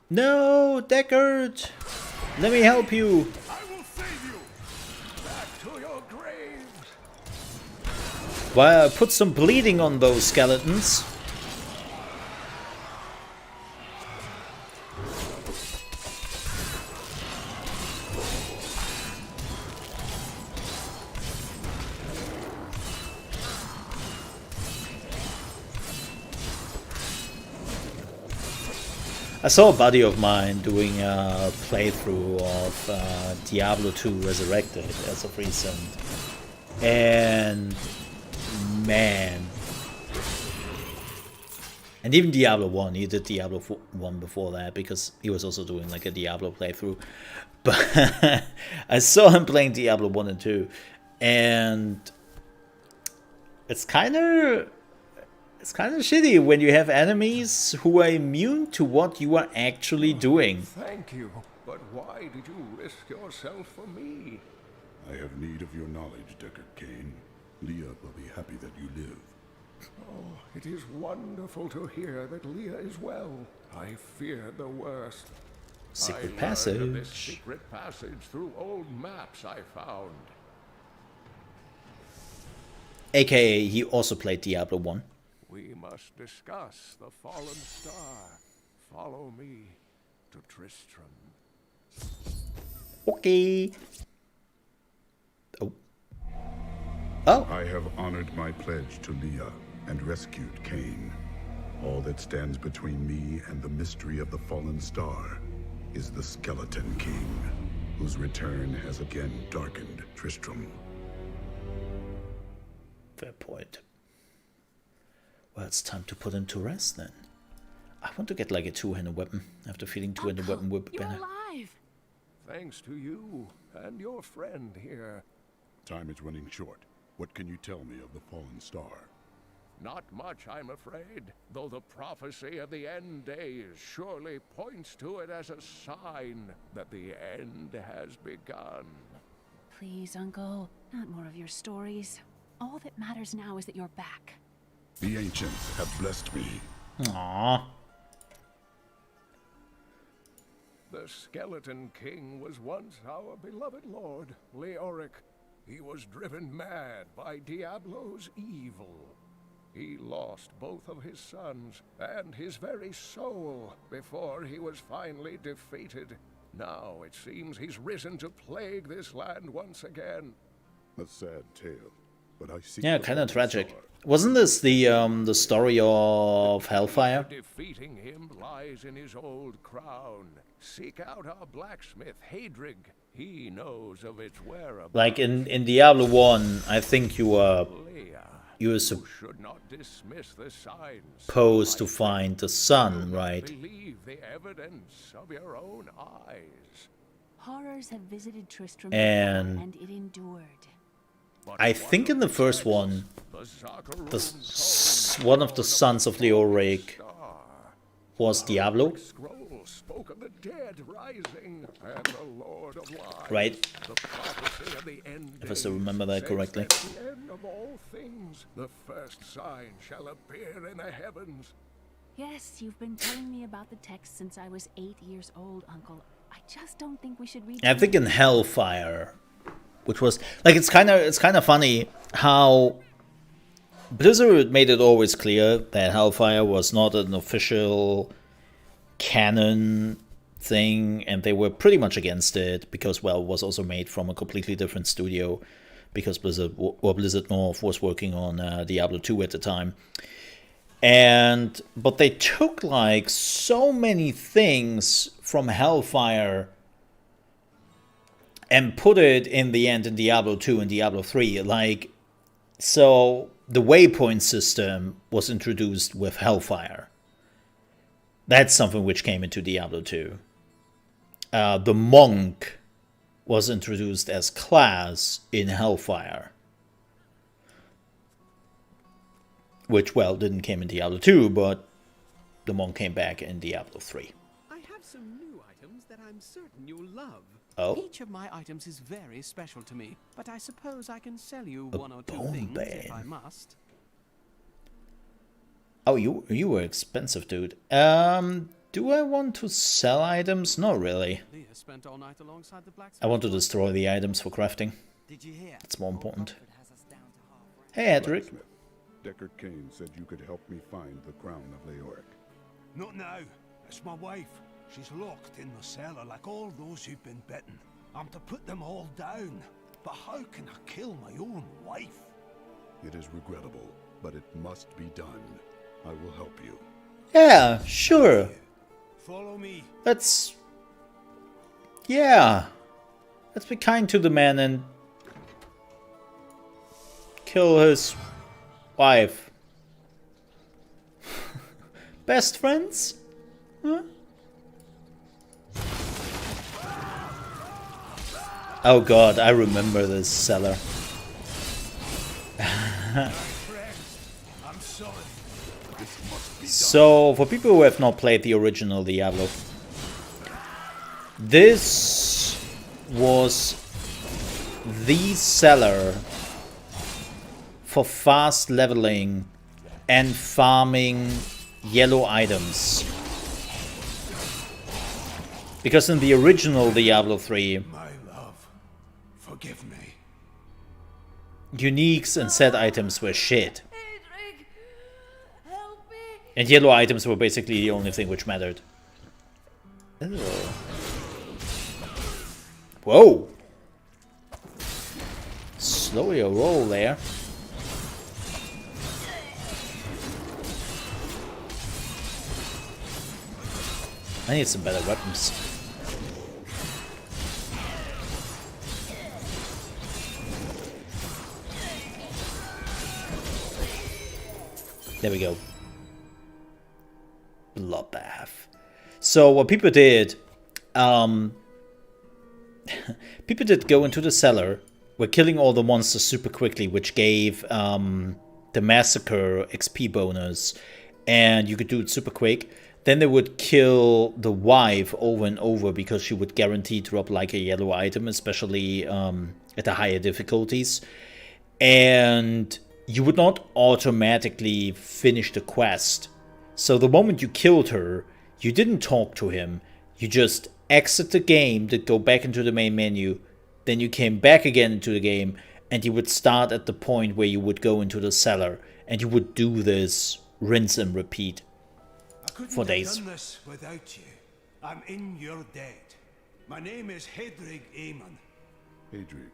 S1: No, Deckard! Let me help you!
S2: I will save you. Back to your graves.
S1: Well, put some bleeding on those skeletons. I saw a buddy of mine doing a playthrough of Diablo 2 Resurrected as of recent, and man, and even Diablo 1, he did Diablo 1 before that because he was also doing like a Diablo playthrough, but I saw him playing Diablo 1 and 2, and it's kind of shitty when you have enemies who are immune to what you are actually doing.
S2: Thank you, but why did you risk yourself for me?
S7: I have need of your knowledge, Deckard Cain. Leah will be happy that you live.
S2: Oh, it is wonderful to hear that Leah is well. I feared the worst.
S1: Secret
S2: I learned of this
S1: passage.
S2: secret passage through old maps I found.
S1: AKA, he also played Diablo 1.
S2: We must discuss the fallen star. Follow me to Tristram.
S1: Okay. Oh. Oh.
S7: I have honored my pledge to Leah and rescued Cain. All that stands between me and the mystery of the fallen star is the Skeleton King, whose return has again darkened Tristram.
S1: Fair point. Well, it's time to put him to rest then. I want to get like a two-handed weapon. I have the feeling two-handed weapon would be better.
S8: Alive.
S2: Thanks to you and your friend here.
S7: Time is running short. What can you tell me of the fallen star?
S2: Not much, I'm afraid, though the prophecy of the end days surely points to it as a sign that the end has begun.
S3: Please, Uncle, not more of your stories. All that matters now is that you're back.
S7: The ancients have blessed me.
S1: Aww.
S2: The Skeleton King was once our beloved lord, Leoric. He was driven mad by Diablo's evil. He lost both of his sons and his very soul before he was finally defeated. Now it seems he's risen to plague this land once again.
S7: A sad tale, but I see.
S1: Yeah, kind of tragic. Wasn't this the story of Hellfire?
S2: Defeating him lies in his old crown. Seek out our blacksmith, Hadrig. He knows of its whereabouts.
S1: Like in Diablo 1, I think you were
S2: should not dismiss the signs.
S1: supposed to find the sun, right?
S2: Believe the evidence of your own eyes.
S3: Horrors have visited Tristram
S1: And
S3: and it endured.
S1: I think in the first one, the was one of the sons of Leoric was Diablo.
S2: Scroll spoke of the dead rising and the Lord of Life.
S1: Right.
S2: The prophecy of the end
S1: If I still remember that
S2: says
S1: correctly.
S2: At the end of all things, the first sign shall appear in the heavens.
S3: Yes, you've been telling me about the text since I was 8 years old, Uncle. I just don't think we should read.
S1: I think in Hellfire, which was like it's kind of funny how Blizzard made it always clear that Hellfire was not an official canon thing, and they were pretty much against it because, well, it was also made from a completely different studio because Blizzard North was working on Diablo 2 at the time. But they took like so many things from Hellfire and put it in the end in Diablo 2 and Diablo 3. Like, so the waypoint system was introduced with Hellfire. That's something which came into Diablo 2. The monk was introduced as class in Hellfire. Which, well, didn't came in Diablo 2, but the monk came back in Diablo 3.
S4: I have some new items that I'm certain you'll love.
S1: Oh?
S4: Each of my items is very special to me, but I suppose I can sell you
S1: A
S4: one or two
S1: bone
S4: things
S1: bane.
S4: if I must.
S1: Oh, you were expensive, dude. Do I want to sell items? Not really.
S4: Leah spent all night alongside the blacksmith.
S1: I want to destroy the items for crafting.
S12: Did you hear?
S1: It's more important.
S12: Has us down to half.
S1: Hey, Edric.
S7: Blacksmith, Deckard Cain said you could help me find the crown of Leoric.
S13: Not now. It's my wife. She's locked in the cellar like all those who've been bitten. I'm to put them all down. But how can I kill my own wife?
S7: It is regrettable, but it must be done. I will help you.
S1: Yeah, sure.
S13: Follow me.
S1: Let's... Yeah. Let's be kind to the man and kill his wife. Best friends? Huh? Oh god, I remember this cellar. So, for people who have not played the original Diablo, this was the cellar for fast leveling and farming yellow items. Because in the original Diablo 3,
S13: My love, forgive me.
S1: uniques and set items were shit.
S8: Adric, help me.
S1: And yellow items were basically the only thing which mattered. Ew. Whoa! Slow your roll there. I need some better weapons. There we go. Bloodbath. So what people did, people did go into the cellar, were killing all the monsters super quickly, which gave the massacre XP bonus, and you could do it super quick. Then they would kill the wife over and over because she would guarantee drop like a yellow item, especially at the higher difficulties. And you would not automatically finish the quest. So the moment you killed her, you didn't talk to him. You just exit the game, to go back into the main menu. Then you came back again into the game, and you would start at the point where you would go into the cellar. And you would do this rinse and repeat for days.
S13: I couldn't have done this without you. I'm in your debt. My name is Hedrig Aemon.
S7: Adric,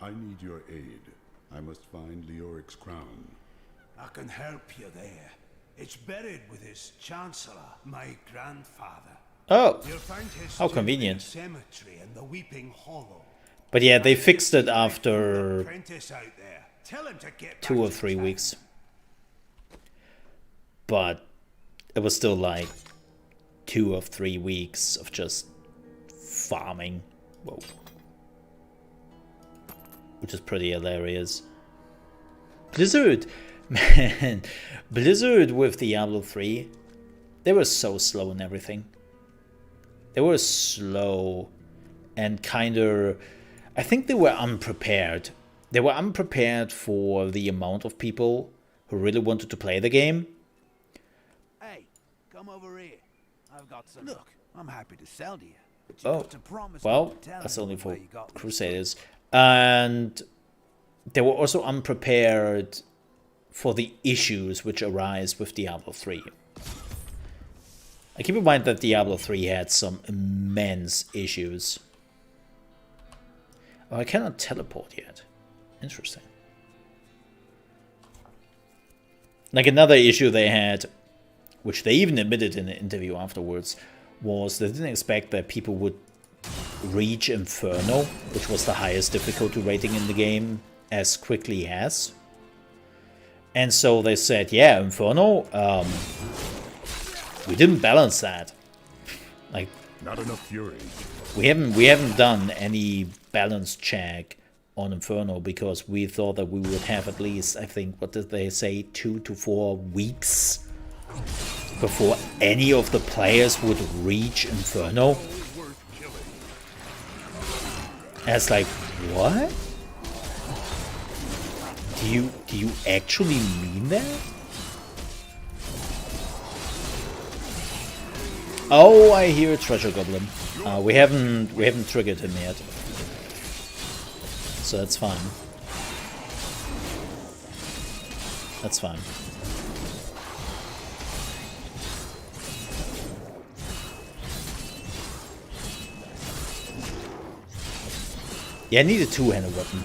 S7: I need your aid. I must find Leoric's crown.
S13: I can help you there. It's buried with his chancellor, my grandfather.
S1: Oh,
S13: You'll find his
S1: how
S13: tomb
S1: convenient.
S13: in the cemetery in the Weeping Hollow.
S1: But yeah, they fixed it after
S13: Apprentice out there. Tell him to get
S1: 2 or 3 weeks. But it was still like 2 or 3 weeks of just farming. Whoa. Which is pretty hilarious. Blizzard Man, Blizzard with Diablo 3, they were so slow in everything. They were slow and kind of... I think they were unprepared. They were unprepared for the amount of people who really wanted to play the game.
S9: Hey, come over here. I've got some. Look, I'm happy to sell to you.
S1: Oh, well, that's only for Crusaders. And they were also unprepared for the issues which arise with Diablo 3. I keep in mind that Diablo 3 had some immense issues. Oh, I cannot teleport yet. Interesting. Like another issue they had, which they even admitted in an interview afterwards, was they didn't expect that people would reach Inferno, which was the highest difficulty rating in the game, as quickly as. And so they said, yeah, Inferno, we didn't balance that. Like,
S7: not enough fury.
S1: We haven't done any balance check on Inferno because we thought that we would have at least, I think, what did they say, 2 to 4 weeks before any of the players would reach Inferno. And it's like, what? Do you actually mean that? Oh, I hear a treasure goblin. We haven't triggered him yet, so that's fine. That's fine. Yeah, I need a two-handed weapon.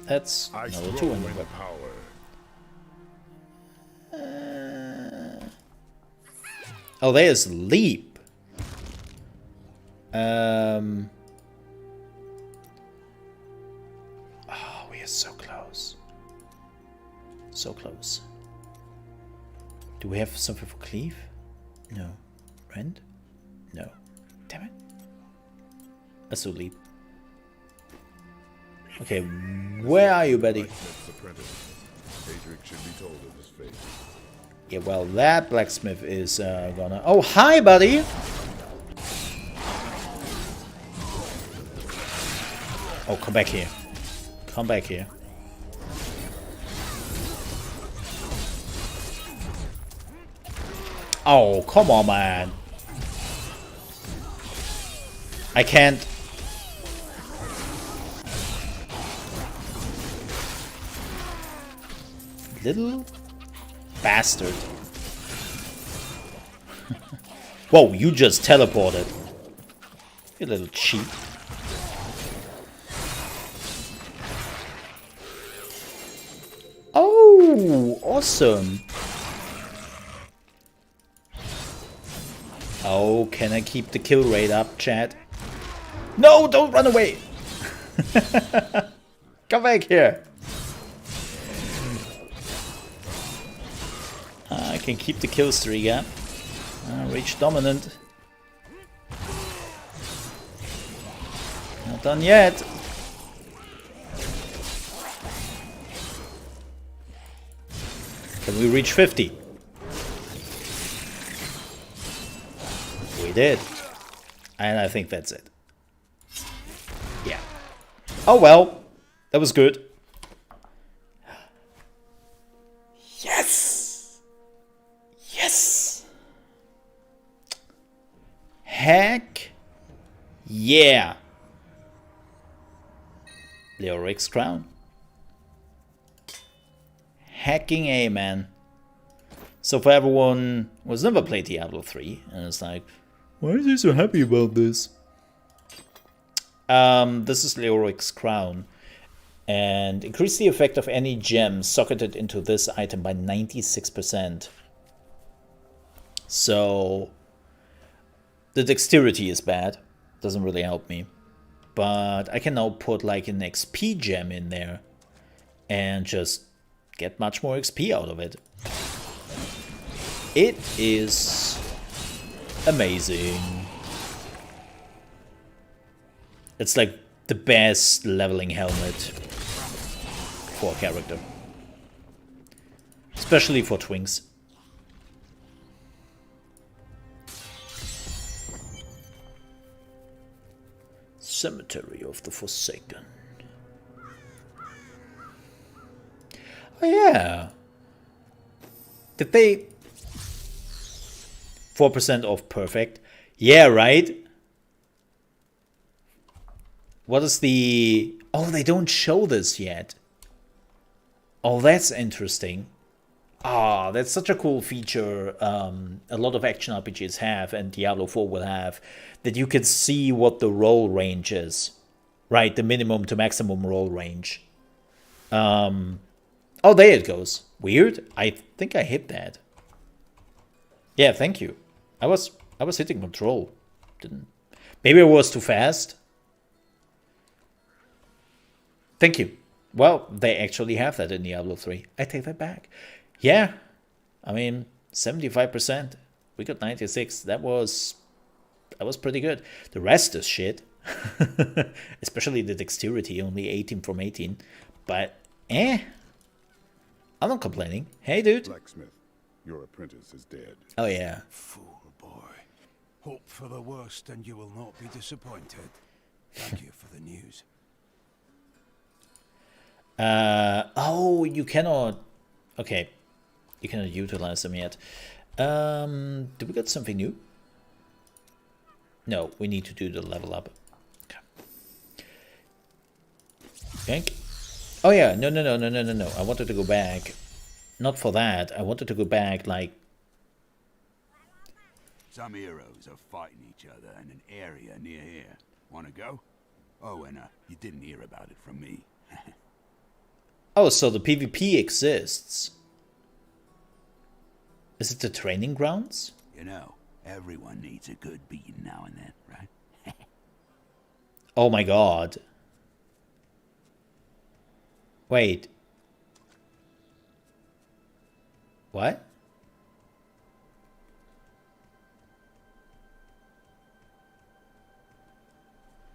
S1: That's no, a two-handed weapon. Oh, there's Leap. Oh, we are so close. So close. Do we have something for Cleave? No. Rend? No. Damn it. Let's do Leap. Okay, where are you, buddy? Yeah, well, that blacksmith is gonna... Oh, hi, buddy! Oh, come back here. Come back here. Oh, come on, man. I can't... Little bastard. Whoa, you just teleported. You little cheat. Oh, awesome. Oh, can I keep the kill rate up, chat? No, don't run away. Come back here. I can keep the kill streak up. Reach dominant. Not done yet. Can we reach 50? We did. And I think that's it. Yeah. Oh well. That was good. Yes! Yes! Heck yeah! Leoric's crown. Hacking A, man. So for everyone who's never played Diablo 3 and it's like, why is he so happy about this? This is Leoric's crown. And increase the effect of any gem socketed into this item by 96%. So the dexterity is bad. Doesn't really help me. But I can now put like an XP gem in there and just get much more XP out of it. It is amazing. It's like the best leveling helmet for a character. Especially for twinks. Cemetery of the Forsaken. Oh yeah. Did they... 4% off, perfect. Yeah, right? What is the... Oh, they don't show this yet. Oh, that's interesting. Ah, that's such a cool feature a lot of action RPGs have, and Diablo 4 will have, that you can see what the roll range is. Right, the minimum to maximum roll range. Oh, there it goes. Weird. I think I hit that. Yeah, thank you. I was hitting control. Didn't. Maybe I was too fast. Thank you. Well, they actually have that in Diablo 3. I take that back. Yeah. I mean, 75%. We got 96. That was pretty good. The rest is shit. Especially the dexterity, only 18 from 18. But I'm not complaining. Hey, dude.
S7: Blacksmith, your apprentice is dead.
S1: Oh yeah.
S13: Fool boy. Hope for the worst and you will not be disappointed. Thank you for the news.
S1: Oh, you cannot... Okay. You cannot utilize them yet. Do we got something new? No, we need to do the level up. Okay. Oh yeah, no. I wanted to go back. Not for that. I wanted to go back, like...
S14: Some heroes are fighting each other in an area near here. Wanna go? Oh, and you didn't hear about it from me.
S1: Oh, so the PvP exists. Is it the training grounds?
S14: You know, everyone needs a good beating now and then, right?
S1: Oh my god. Wait. What?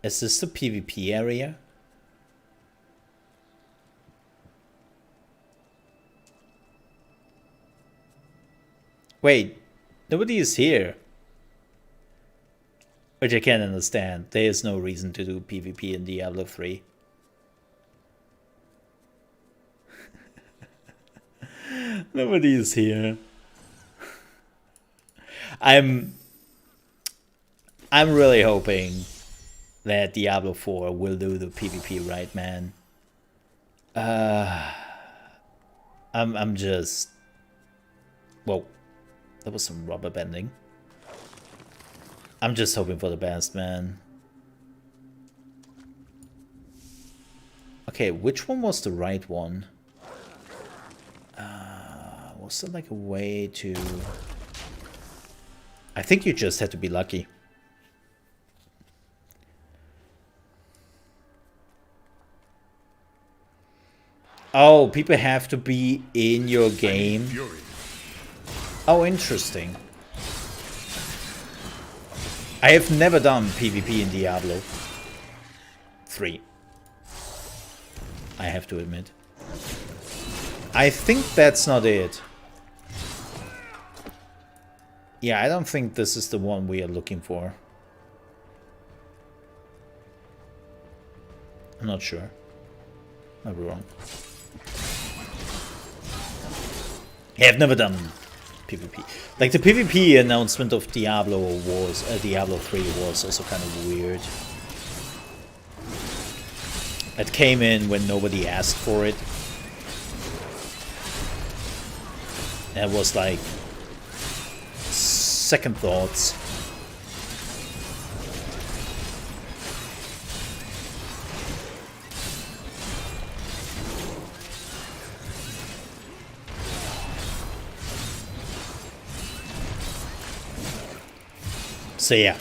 S1: Is this the PvP area? Wait, nobody is here. Which I can't understand. There is no reason to do PvP in Diablo 3. Nobody is here. I'm really hoping that Diablo 4 will do the PvP right, man. I'm just... Whoa. That was some rubber bending. I'm just hoping for the best, man. Okay, which one was the right one? Was there like a way to... I think you just had to be lucky. Oh, people have to be in your game. Oh, interesting. I have never done PvP in Diablo 3. I have to admit. I think that's not it. Yeah, I don't think this is the one we are looking for. I'm not sure. Might be wrong. Yeah, I've never done PvP. Like, the PvP announcement of Diablo 3 was also kind of weird. It came in when nobody asked for it. And it was like... second thoughts. So yeah.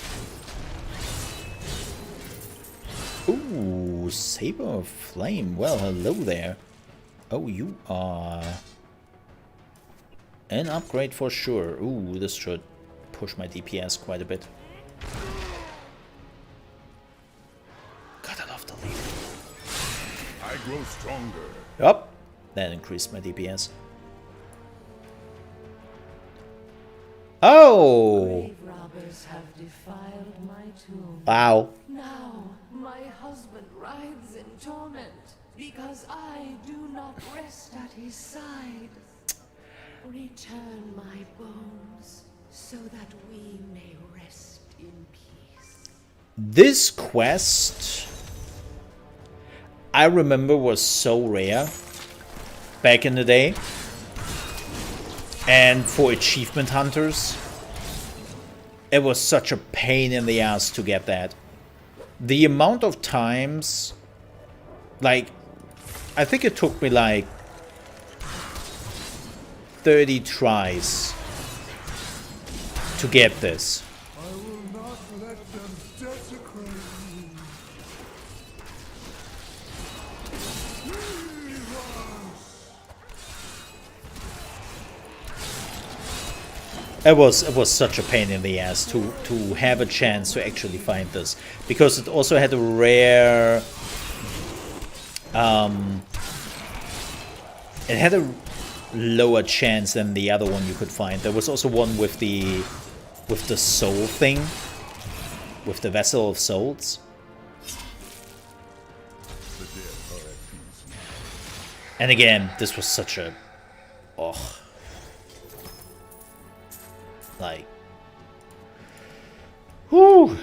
S1: Ooh, Saber of Flame. Well, hello there. Oh, you are an upgrade for sure. Ooh, this should push my DPS quite a bit. God, I love the lead.
S7: I grow stronger.
S1: Yup, that increased my DPS. Oh!
S10: Grave robbers have defiled my tomb.
S1: Wow.
S10: Now my husband writhes in torment because I do not rest at his side. Return my bones so that we may rest in peace.
S1: This quest, I remember, was so rare back in the day. And for achievement hunters, it was such a pain in the ass to get that. The amount of times, like, I think it took me like 30 tries to get this.
S13: I will not let them desecrate me.
S1: It was such a pain in the ass to have a chance to actually find this, because it also had a rare it had a lower chance than the other one you could find. There was also one with the soul thing, with the Vessel of Souls. And again, this was such a like, whew.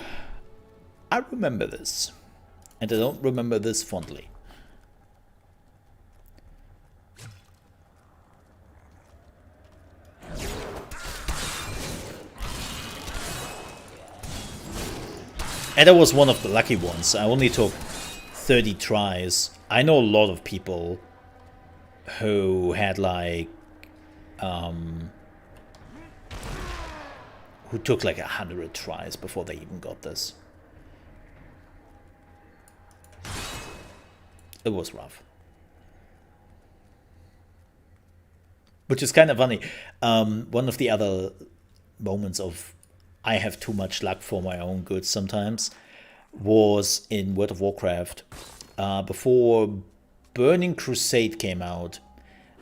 S1: I remember this, and I don't remember this fondly. And I was one of the lucky ones. I only took 30 tries. I know a lot of people who had like who took like 100 tries before they even got this. It was rough. Which is kind of funny. One of the other moments of I have too much luck for my own good sometimes was in World of Warcraft. Before Burning Crusade came out,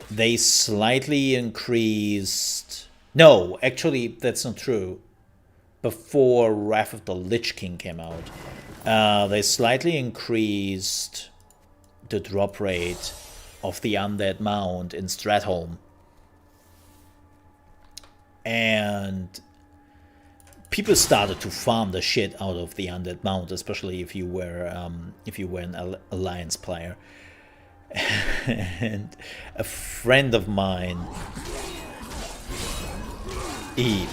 S1: they slightly increased... No, actually, that's not true. Before Wrath of the Lich King came out, they slightly increased the drop rate of the Undead Mount in Stratholme. And people started to farm the shit out of the Undead Mount, especially if you were an Alliance player. And a friend of mine, he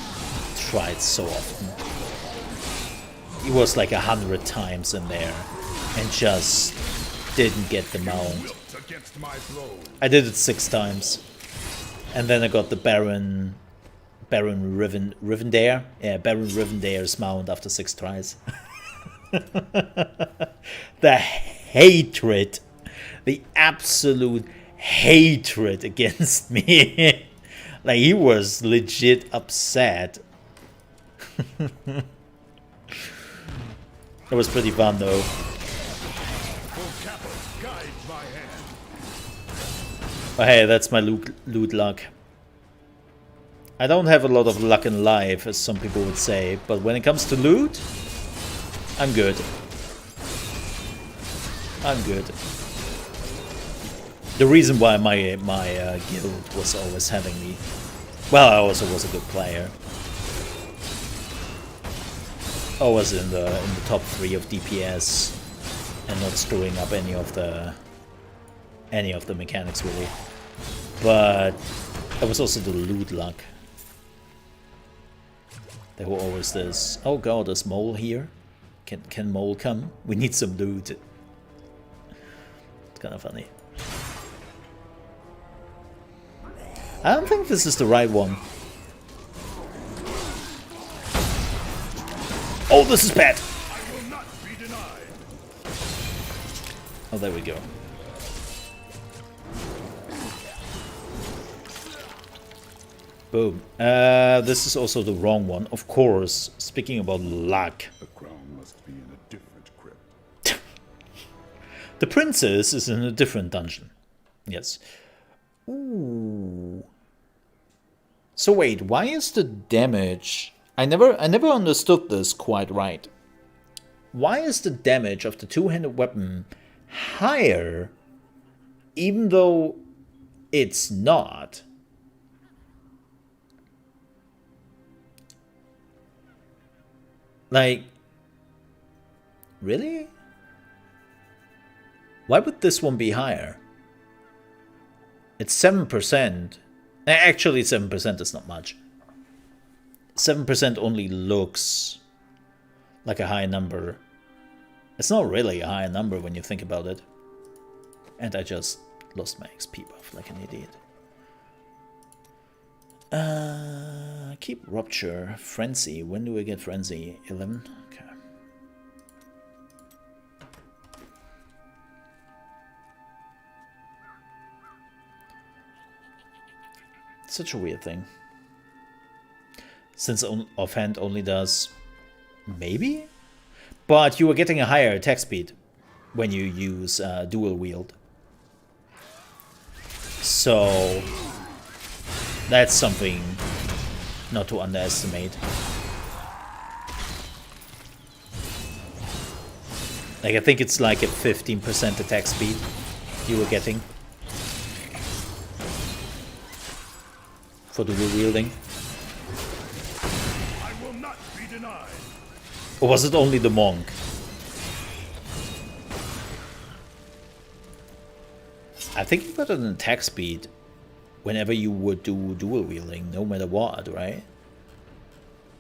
S1: tried so often. He was like 100 times in there and just didn't get the mount. I did it 6 times, and then I got the Baron Rivendare. Yeah, Baron Rivendare's mount after 6 tries. The hatred, the absolute hatred against me. Like, he was legit upset. It was pretty fun though. Oh, hey, that's my loot luck. I don't have a lot of luck in life, as some people would say, but when it comes to loot, I'm good. I'm good. The reason why my guild was always having me... Well, I also was a good player. Always in the top 3 of DPS, and not screwing up any of the mechanics really. But it was also the loot luck. There were always this, oh god, there's Mole here. Can Mole come? We need some loot. It's kind of funny. I don't think this is the right one. Oh, this is bad! Oh, there we go. Boom. This is also the wrong one, of course. Speaking about luck.
S7: The crown must be in a different crypt.
S1: The princess is in a different dungeon. Yes. Ooh. So wait, why is the damage... I never understood this quite right. Why is the damage of the two-handed weapon higher even though it's not? Like, really? Why would this one be higher? It's 7%. Actually, 7% is not much. 7% only looks like a high number. It's not really a high number when you think about it. And I just lost my XP buff like an idiot. Keep Rupture. Frenzy. When do we get Frenzy? 11? Okay. Such a weird thing. Since offhand only does... maybe? But you are getting a higher attack speed when you use dual wield. So... that's something not to underestimate. Like, I think it's like a 15% attack speed you were getting for dual wielding.
S13: I will not be denied.
S1: Or was it only the monk? I think you got an attack speed whenever you would do dual wielding, no matter what, right?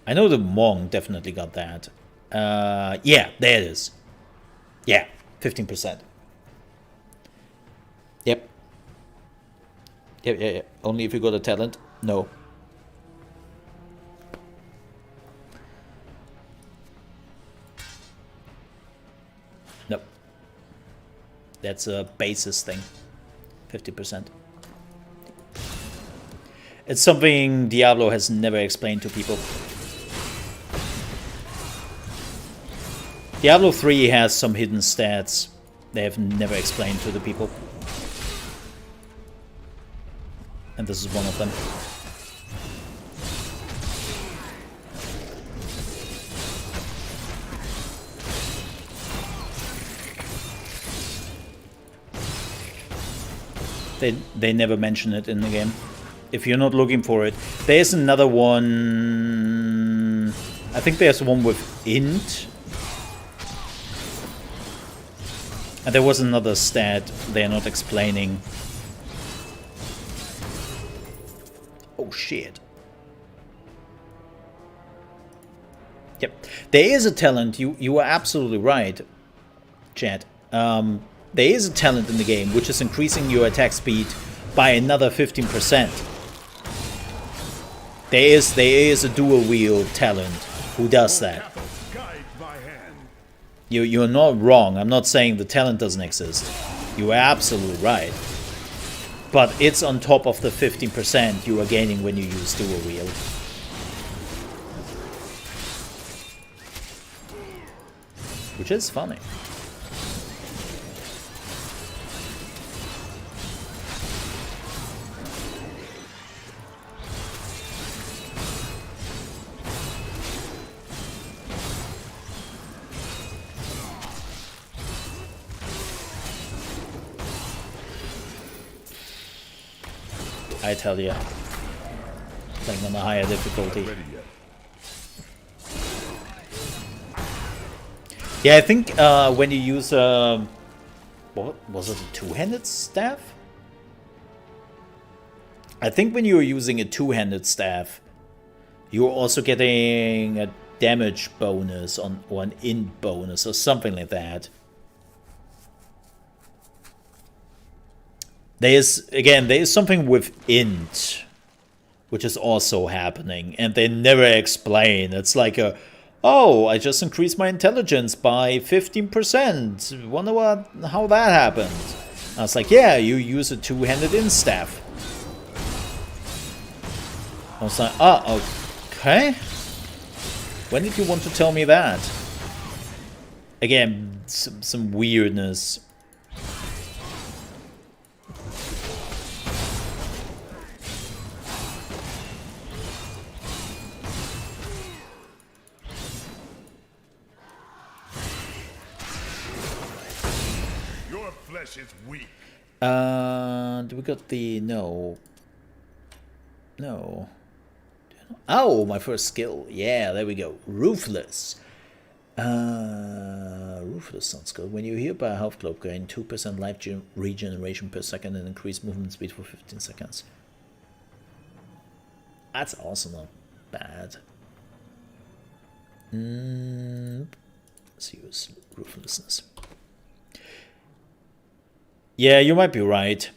S1: I know the monk definitely got that. Yeah, there it is. Yeah, 15%. Yep. Yeah. Only if you got a talent? No. Nope. That's a basis thing. 50%. It's something Diablo has never explained to people. Diablo 3 has some hidden stats they have never explained to the people. And this is one of them. They never mention it in the game. If you're not looking for it. There's another one... I think there's one with int. And there was another stat they're not explaining. Oh shit. Yep. There is a talent, you are absolutely right, chat. There is a talent in the game which is increasing your attack speed by another 15%. There is a dual wield talent who does that. You're not wrong. I'm not saying the talent doesn't exist. You are absolutely right. But it's on top of the 15% you are gaining when you use dual wield. Which is funny. I tell you, playing on a higher difficulty. Yeah, I think when you use what was it, a two-handed staff? I think when you're using a two-handed staff, you're also getting a damage bonus or an int bonus or something like that. There is something with int, which is also happening, and they never explain. It's like oh, I just increased my intelligence by 15%. Wonder how that happened. I was like, yeah, you use a two-handed int staff. I was like, oh, okay. When did you want to tell me that? Again, some weirdness.
S7: flesh is weak.
S1: We got the no. Oh, my first skill. Yeah, there we go. Ruthless. Ruthless sounds good. When you heal by a health globe, gain 2% life regeneration per second and increase movement speed for 15 seconds. That's also not bad. Let's use ruthlessness. Yeah, you might be right.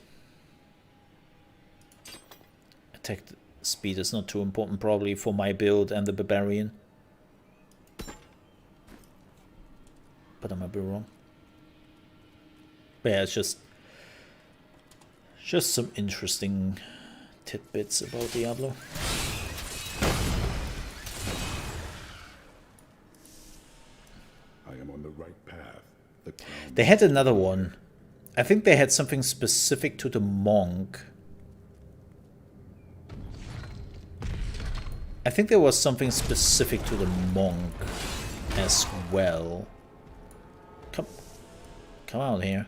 S1: Attack speed is not too important probably for my build and the Barbarian. But I might be wrong. But yeah, it's just some interesting tidbits about Diablo.
S7: I am on the right path.
S1: They had another one. I think they had something specific to the monk. I think there was something specific to the monk as well. Come out here.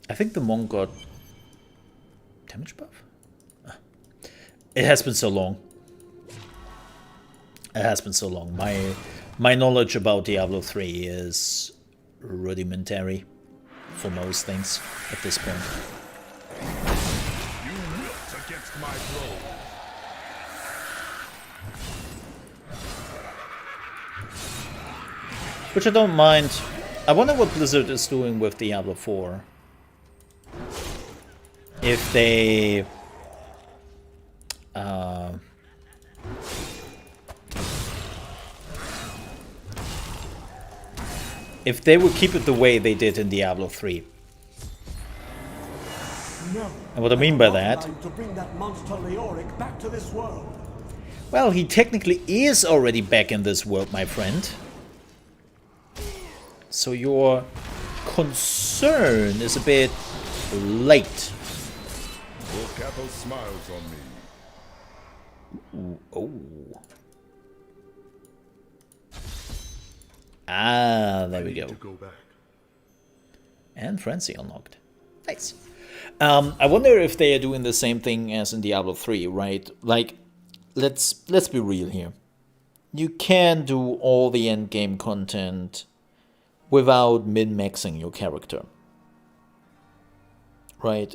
S1: I think the monk got damage buff? It has been so long. It has been so long. My knowledge about Diablo 3 is rudimentary for most things at this point.
S7: You wilt against my blow.
S1: Which I don't mind. I wonder what Blizzard is doing with Diablo 4. If they would keep it the way they did in Diablo 3.
S9: No.
S1: And what I mean by that,
S9: To bring that monster Leoric back to this world.
S1: well, he technically is already back in this world, my friend. So your concern is a bit late.
S7: Capo smiles on me.
S1: Ooh, oh. Ah, there we go. And Frenzy unlocked. Nice. I wonder if they are doing the same thing as in Diablo 3, right? Like, let's be real here. You can do all the endgame content without min-maxing your character. Right?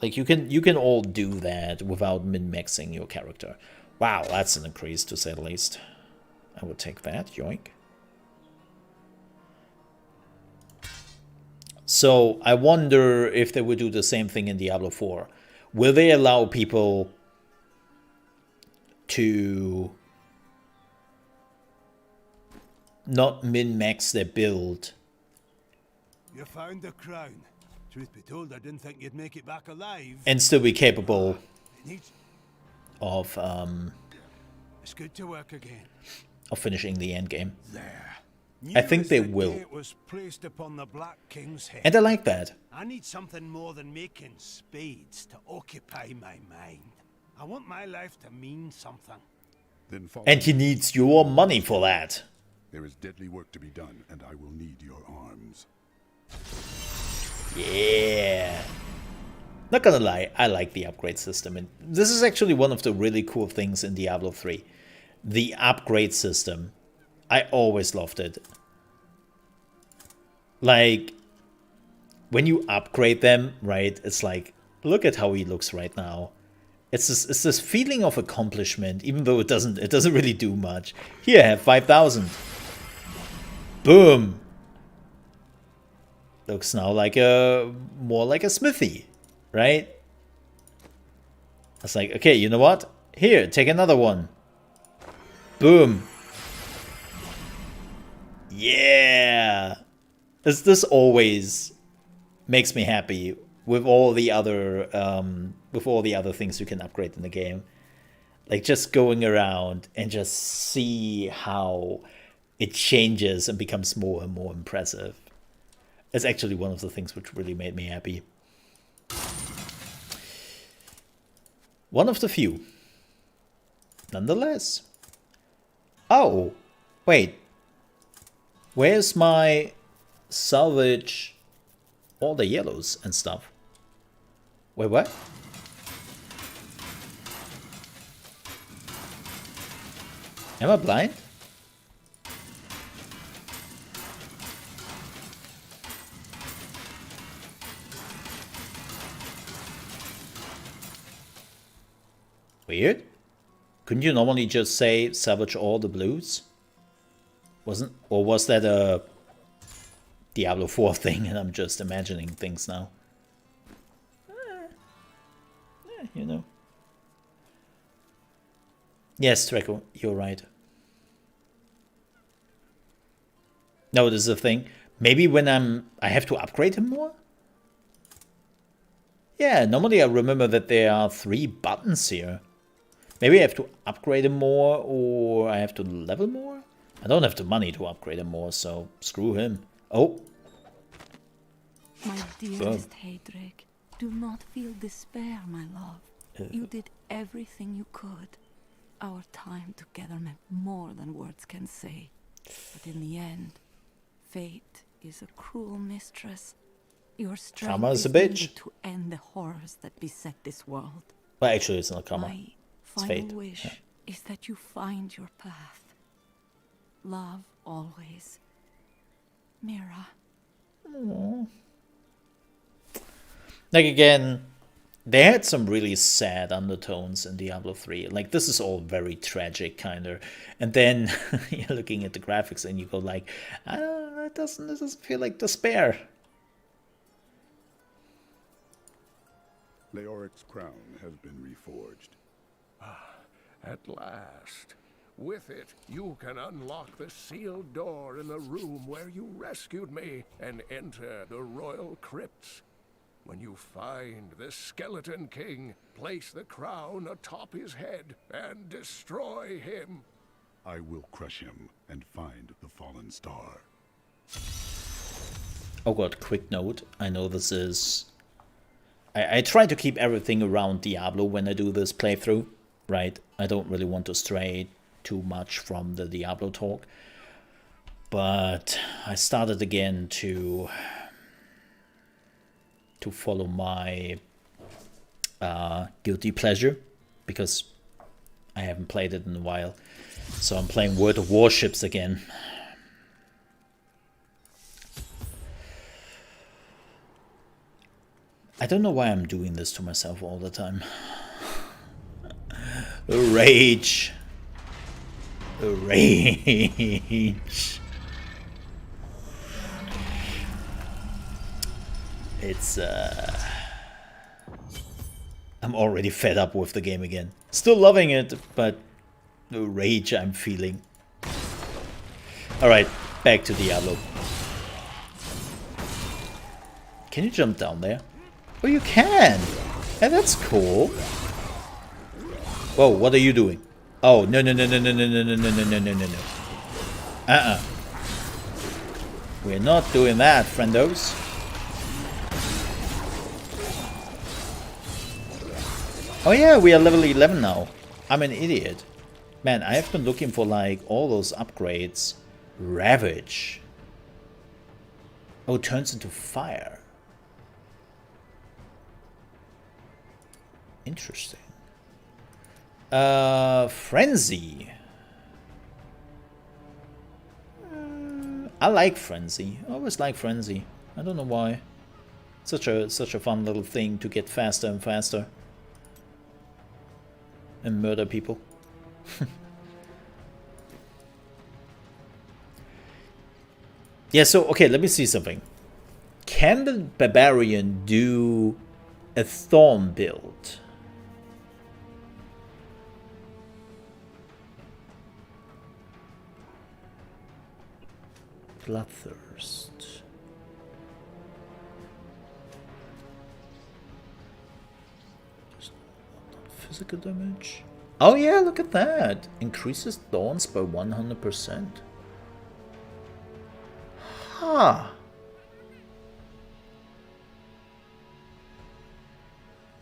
S1: Like, you can all do that without min-maxing your character. Wow, that's an increase, to say the least. I would take that, yoink. So, I wonder if they would do the same thing in Diablo 4. Will they allow people to not min-max their build?
S13: You found the crown. Truth be told, I didn't think you'd make it back alive.
S1: And still be capable of
S13: It's good to work again.
S1: Of finishing the end game.
S13: There.
S1: I think they
S13: New as the
S1: will.
S13: gate was placed upon the Black King's head.
S1: And I like that.
S13: I need something more than making spades to occupy my mind. I want my life to mean something.
S7: Then follow
S1: And he
S7: me.
S1: needs your money for that.
S7: There is deadly work to be done, and I will need your arms.
S1: Yeah. Not gonna lie, I like the upgrade system. And this is actually one of the really cool things in Diablo 3. The upgrade system. I always loved it. Like, when you upgrade them, right, it's like, look at how he looks right now. It's this feeling of accomplishment, even though it doesn't really do much. Here, have 5,000. Boom. Looks now like more like a smithy, right? It's like, okay, you know what? Here, take another one. Boom. Yeah. This always makes me happy with all the other things you can upgrade in the game. Like just going around and just see how it changes and becomes more and more impressive. It's actually one of the things which really made me happy. One of the few. Nonetheless. Oh, wait. Where's my salvage all the yellows and stuff? Wait, what? Am I blind? Weird. Couldn't you normally just say salvage all the blues? Or was that a Diablo 4 thing and I'm just imagining things now? You know. Yes, Draco, you're right. No, this is a thing. Maybe when I have to upgrade him more? Yeah, normally I remember that there are 3 buttons here. Maybe I have to upgrade him more, or I have to level more? I don't have the money to upgrade him more, so screw him. Oh.
S15: My dearest Heydrich, do not feel despair, my love. You did everything you could. Our time together meant more than words can say. But in the end, fate is a cruel mistress. Your strength
S1: Karma is a
S15: is
S1: bitch.
S15: needed to end the horrors that beset this world.
S1: Well, actually, it's not karma.
S15: My
S1: It's
S15: final
S1: fate.
S15: wish is that you find your path. Love always. Mira.
S1: Aww. Like, again, they had some really sad undertones in Diablo 3. Like, this is all very tragic, kind of. And then you're looking at the graphics and you go like, I don't know, it doesn't feel like despair.
S7: Leoric's crown has been reforged.
S2: At last. With it, you can unlock the sealed door in the room where you rescued me and enter the royal crypts. When you find the Skeleton King, place the crown atop his head and destroy him.
S7: I will crush him and find the fallen star.
S1: Oh god, quick note. I know this is... I try to keep everything around Diablo when I do this playthrough, right? I don't really want to stray too much from the Diablo talk. But I started again to follow my guilty pleasure, because I haven't played it in a while. So I'm playing World of Warships again. I don't know why I'm doing this to myself all the time. Rage. Rage. It's I'm already fed up with the game again. Still loving it, but the rage I'm feeling. Alright, back to Diablo. Can you jump down there? Oh, you can! Hey, that's cool. Whoa, what are you doing? Oh, no, no, no, no, no, no, no, no, no, no, no, no, no. Uh-uh. We're not doing that, friendos. Oh yeah, we are level 11 now. I'm an idiot. Man, I have been looking for like all those upgrades. Ravage. Oh, it turns into fire. Interesting. Frenzy. I like Frenzy. I always like Frenzy. I don't know why. Such a fun little thing to get faster and faster. And murder people. Yeah, so, okay, let me see something. Can the Barbarian do a Thorn build? Bloodthirst. Just not physical damage. Oh yeah, look at that. Increases thorns by 100%. Huh.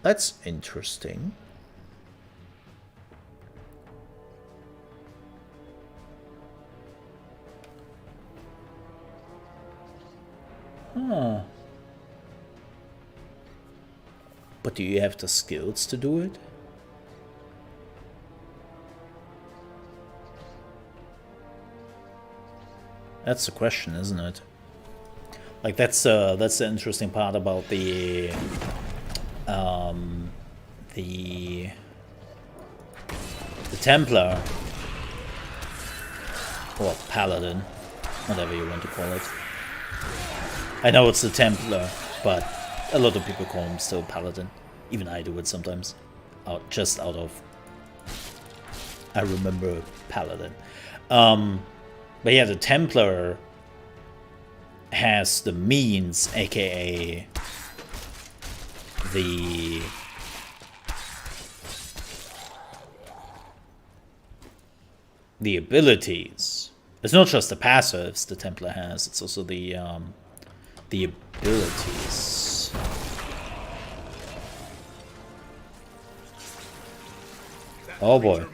S1: That's interesting. Huh. But do you have the skills to do it? That's the question, isn't it? Like that's the interesting part about the Templar or Paladin, whatever you want to call it. I know it's the Templar, but a lot of people call him still Paladin. Even I do it sometimes, just out of I remember Paladin. But yeah, the Templar has the means, aka the abilities. It's not just the passives the Templar has; it's also the abilities. Oh boy.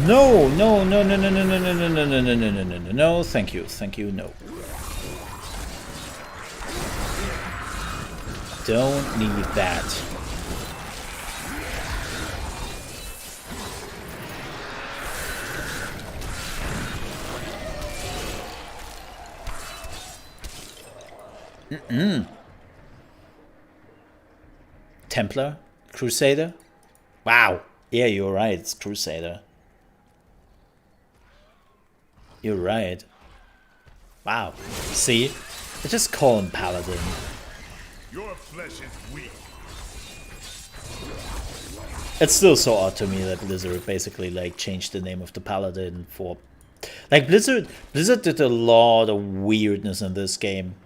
S1: No, no, no, no, no, no, no, no, no, no, no, no, no, no, no, no, no, thank you, no. Don't need that. Templar? Crusader? Wow. Yeah, you're right, it's Crusader. You're right. Wow. See? I just call him Paladin.
S7: Your flesh is weak.
S1: It's still so odd to me that Blizzard basically like changed the name of the Paladin for like Blizzard did a lot of weirdness in this game.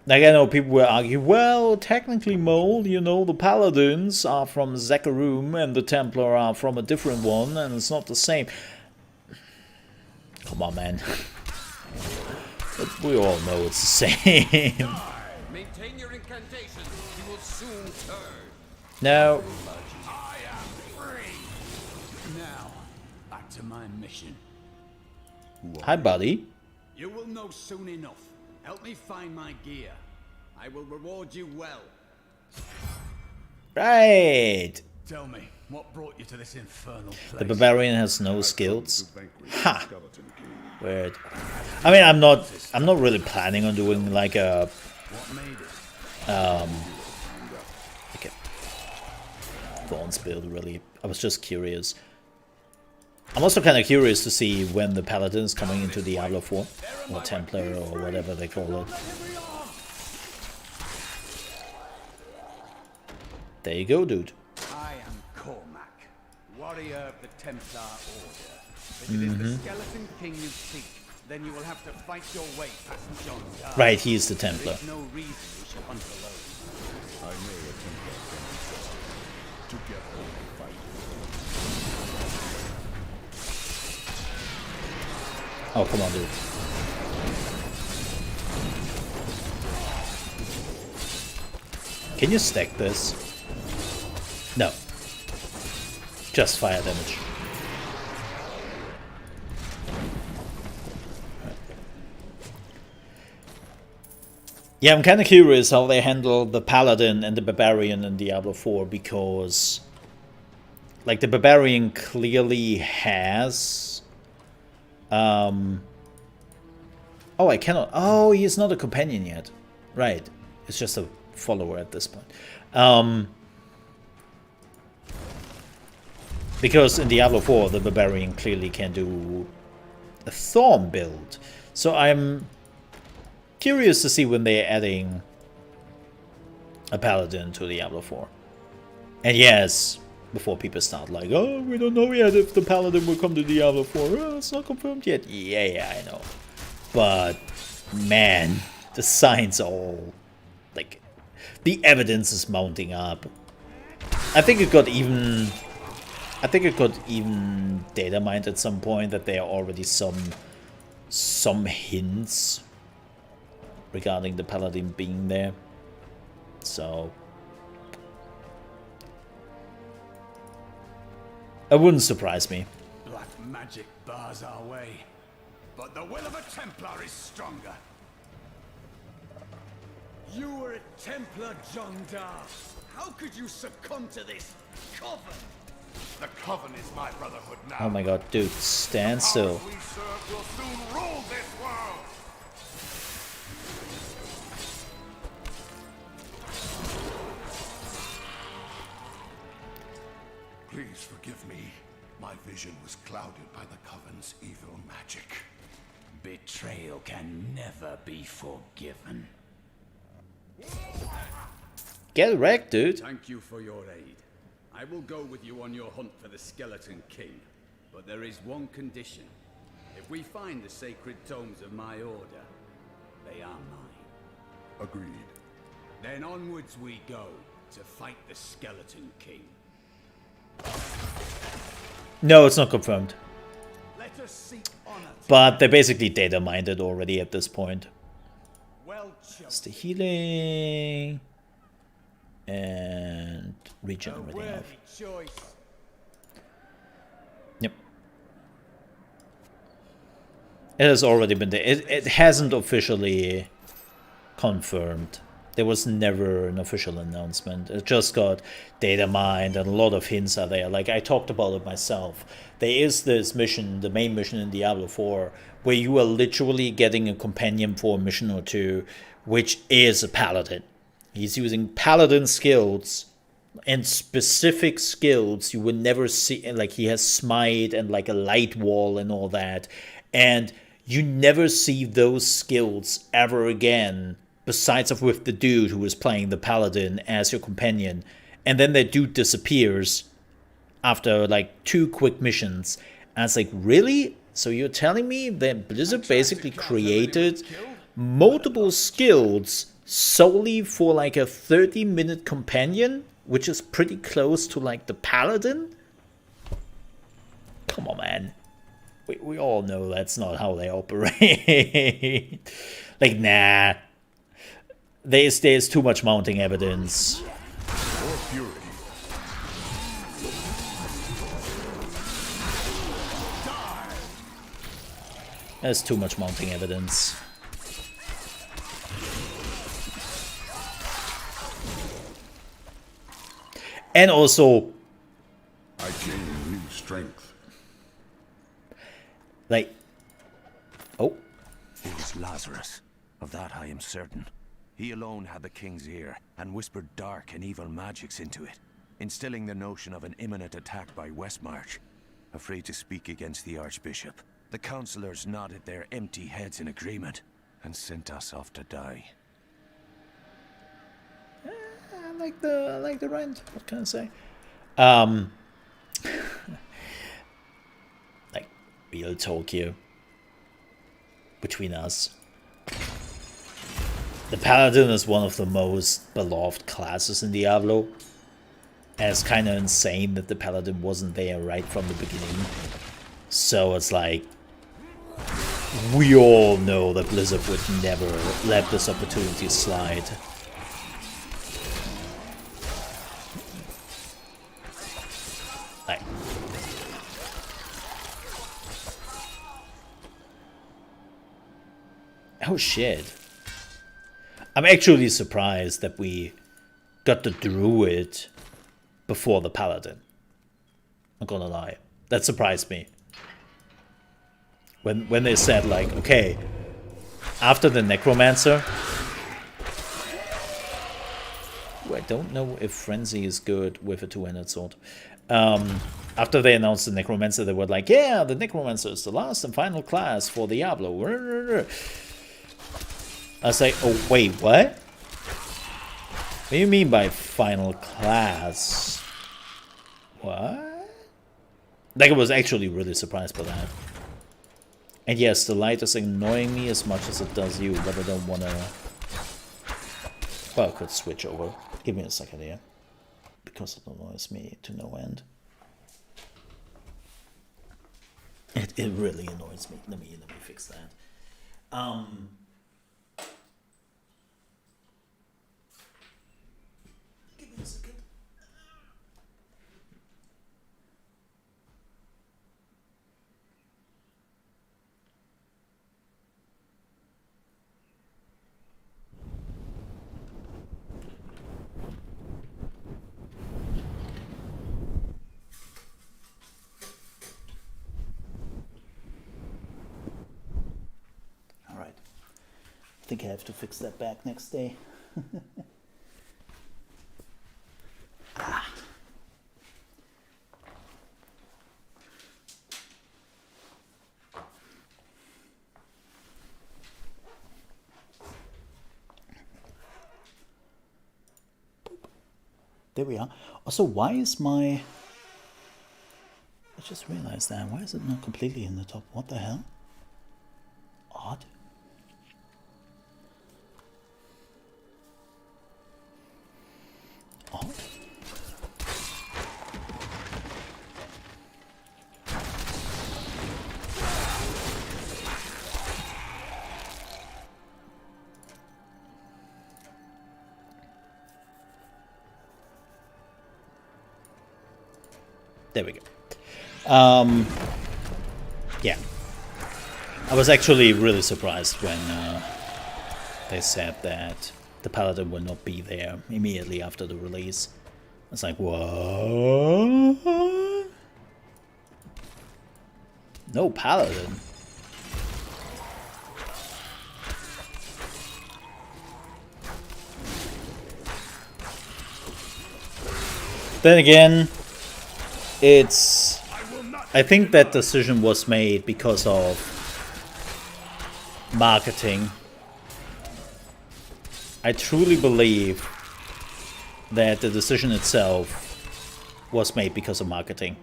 S1: Like I know people will argue, well, technically Mole, you know, the Paladins are from Zakarum and the Templar are from a different one and it's not the same. Come on, man. But we all know it's the same.
S6: Maintain your incantation. You will soon turn.
S1: No.
S14: I am free. Now, back to my mission.
S1: Hi, buddy.
S14: You will know soon enough. Help me find my gear. I will reward you well.
S1: Right.
S14: Tell me, what brought you to this infernal place?
S1: The Barbarian has no skills. Ha. Weird. I mean, I'm not really planning on doing like a advanced build. Really, I was just curious. I'm also kind of curious to see when the Paladin is coming into Diablo 4 or Templar or whatever they call it. There you go, dude.
S14: I am Cormac, warrior of the Templar Order. If it is the Skeleton King you seek, then you will have to fight your way past John's guard.
S1: Right, he's the Templar.
S14: There's no reason we should hunt alone.
S7: I know a Templar can together we fight.
S1: Oh, come on, dude. Can you stack this? No. Just fire damage. Yeah, I'm kind of curious how they handle the Paladin and the Barbarian in Diablo 4 because, like, the Barbarian clearly has. Oh, I cannot. Oh, he is not a companion yet. Right. It's just a follower at this point. Because in Diablo 4, the Barbarian clearly can do a Thorn build. So I'm curious to see when they're adding a Paladin to Diablo 4. And yes, before people start like, oh, we don't know yet if the Paladin will come to Diablo 4. Oh, it's not confirmed yet. Yeah, I know. But, man, the signs are all, like, the evidence is mounting up. I think it got even... I think it got even data mined at some point that there are already some hints regarding the paladin being there. So it wouldn't surprise me.
S14: Black magic bars our way, but the will of a Templar is stronger. You were a Templar, John Dar. How could you succumb to this coven? The coven is my brotherhood now.
S1: Oh my god, dude, stand still.
S14: We serve will soon rule this world.
S2: Please forgive me. My vision was clouded by the coven's evil magic.
S14: Betrayal can never be forgiven.
S1: Get wrecked, dude.
S14: Thank you for your aid. I will go with you on your hunt for the Skeleton King. But there is one condition. If we find the sacred tomes of my order, they are mine.
S2: Agreed.
S14: Then onwards we go to fight the Skeleton King.
S1: No, it's not confirmed.
S14: Let us seek honor.
S1: But they basically data mined it already at this point.
S14: Well,
S1: it's the healing and regen everything off.
S14: Choice.
S1: Yep. It has already been there. It hasn't officially confirmed. There was never an official announcement. It just got data mined and a lot of hints are there. Like I talked about it myself. There is this mission, the main mission in Diablo 4, where you are literally getting a companion for a mission or two, which is a paladin. He's using paladin skills and specific skills you would never see. Like he has smite and like a light wall and all that. And you never see those skills ever again. Besides of with the dude who was playing the paladin as your companion. And then that dude disappears after like 2 quick missions. And it's like, really? So you're telling me that Blizzard basically created multiple skills solely for like a 30-minute companion? Which is pretty close to like the paladin? Come on, man. We all know that's not how they operate. Like, nah. There's too much mounting evidence. There's too much mounting evidence. And also,
S7: I gain new strength.
S1: Like, oh,
S11: it was Lazarus. Of that I am certain. He alone had the king's ear, and whispered dark and evil magics into it, instilling the notion of an imminent attack by Westmarch. Afraid to speak against the Archbishop, the councillors nodded their empty heads in agreement, and sent us off to die.
S1: I like the rent. What can I say? Like, real talk here. Between us. The Paladin is one of the most beloved classes in Diablo. And it's kind of insane that the Paladin wasn't there right from the beginning. So it's like, we all know that Blizzard would never let this opportunity slide. Like, oh shit. I'm actually surprised that we got the Druid before the Paladin. I'm gonna lie. That surprised me. When they said like, okay, after the Necromancer... Ooh, I don't know if Frenzy is good with a two-handed sword. After they announced the Necromancer, they were like, yeah, the Necromancer is the last and final class for Diablo. I was like, oh, wait, what? What do you mean by final class? What? Like, I was actually really surprised by that. And yes, the light is annoying me as much as it does you, but I don't want to... Well, I could switch over. Give me a second here. because it annoys me to no end. It really annoys me. Let me fix that. Give me a second. I think I have to fix that back next day. There we are. Also, why is my... I just realized that. Why is it not completely in the top? What the hell? Odd. Odd. There we go. Yeah. I was actually really surprised when they said that the Paladin will not be there immediately after the release. I was like, what? No Paladin? Then again, I think that decision was made because of marketing. I truly believe that the decision itself was made because of marketing.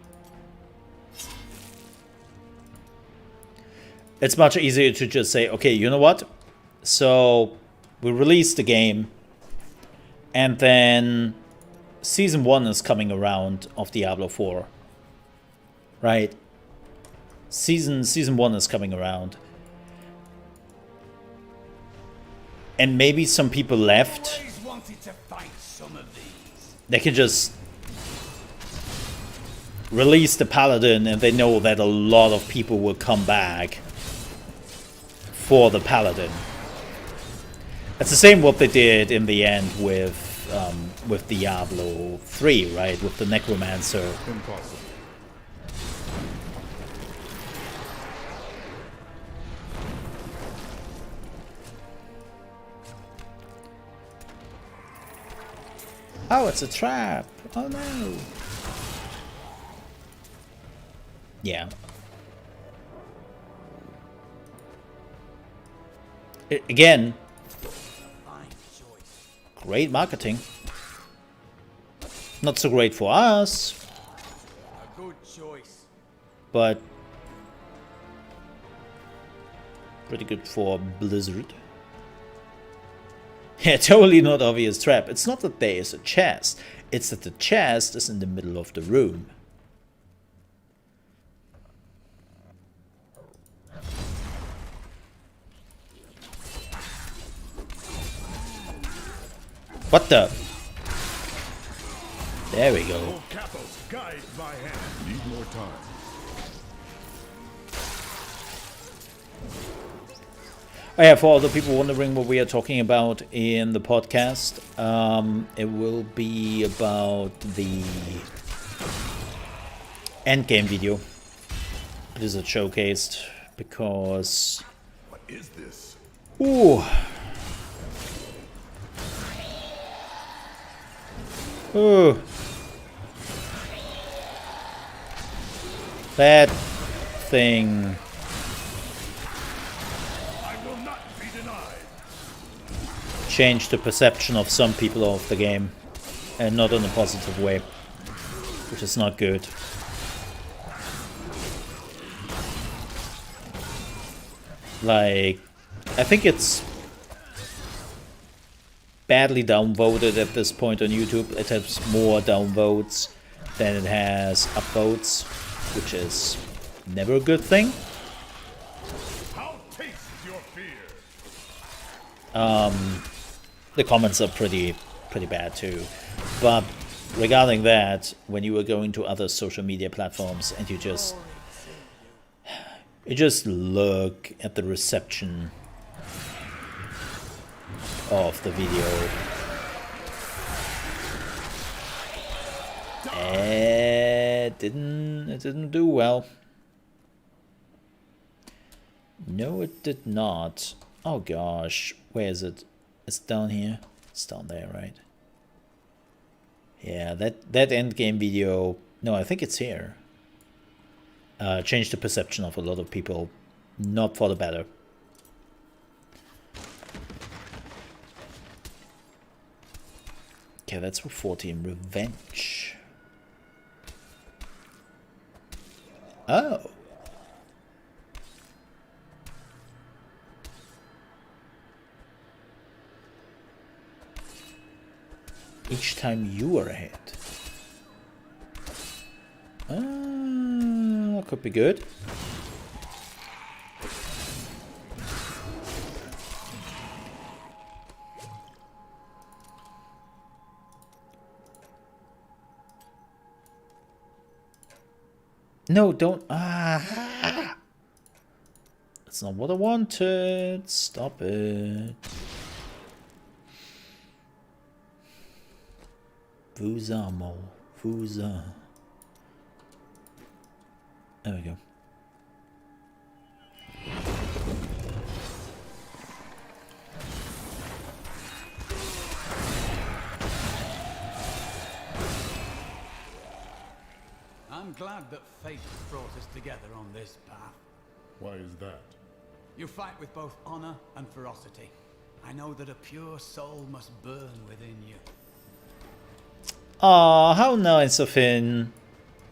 S1: It's much easier to just say, okay, you know what? So we released the game, and then Season 1 is coming around of Diablo 4. Right? Season 1 is coming around. And maybe some people left. They can just release the Paladin and they know that a lot of people will come back for the Paladin. It's the same what they did in the end with Diablo 3, right? With the Necromancer.
S7: Impossible.
S1: Oh, it's a trap. Oh no. Yeah. Again, great marketing. Not so great for us.
S14: A good choice.
S1: But pretty good for Blizzard. Yeah, totally not obvious trap. It's not that there is a chest. It's that the chest is in the middle of the room. What the? There we go.
S7: Guide my hand. Need more time.
S1: Oh yeah, for all the people wondering what we are talking about in the podcast, it will be about the endgame video. It is showcased because...
S7: What is this?
S1: Ooh. Ooh. That thing... changed the perception of some people of the game, and not in a positive way, which is not good. Like, I think it's badly downvoted at this point on YouTube. It has more downvotes than it has upvotes, which is never a good thing.
S7: How tastes your fear?
S1: The comments are pretty bad too. But regarding that, when you were going to other social media platforms and you just look at the reception of the video, it didn't do well. No, it did not. Oh gosh, where is it? It's down here. It's down there, right? Yeah, that end game video. No, I think it's here. Changed the perception of a lot of people, not for the better. Okay, that's for 14. Revenge. Oh. Each time you are ahead. Could be good. No, don't. That's not what I wanted. Stop it. ChaosMole. Vuza. There we go.
S14: I'm glad that fate brought us together on this path.
S7: Why is that?
S14: You fight with both honor and ferocity. I know that a pure soul must burn within you.
S1: Aw, how nice of him.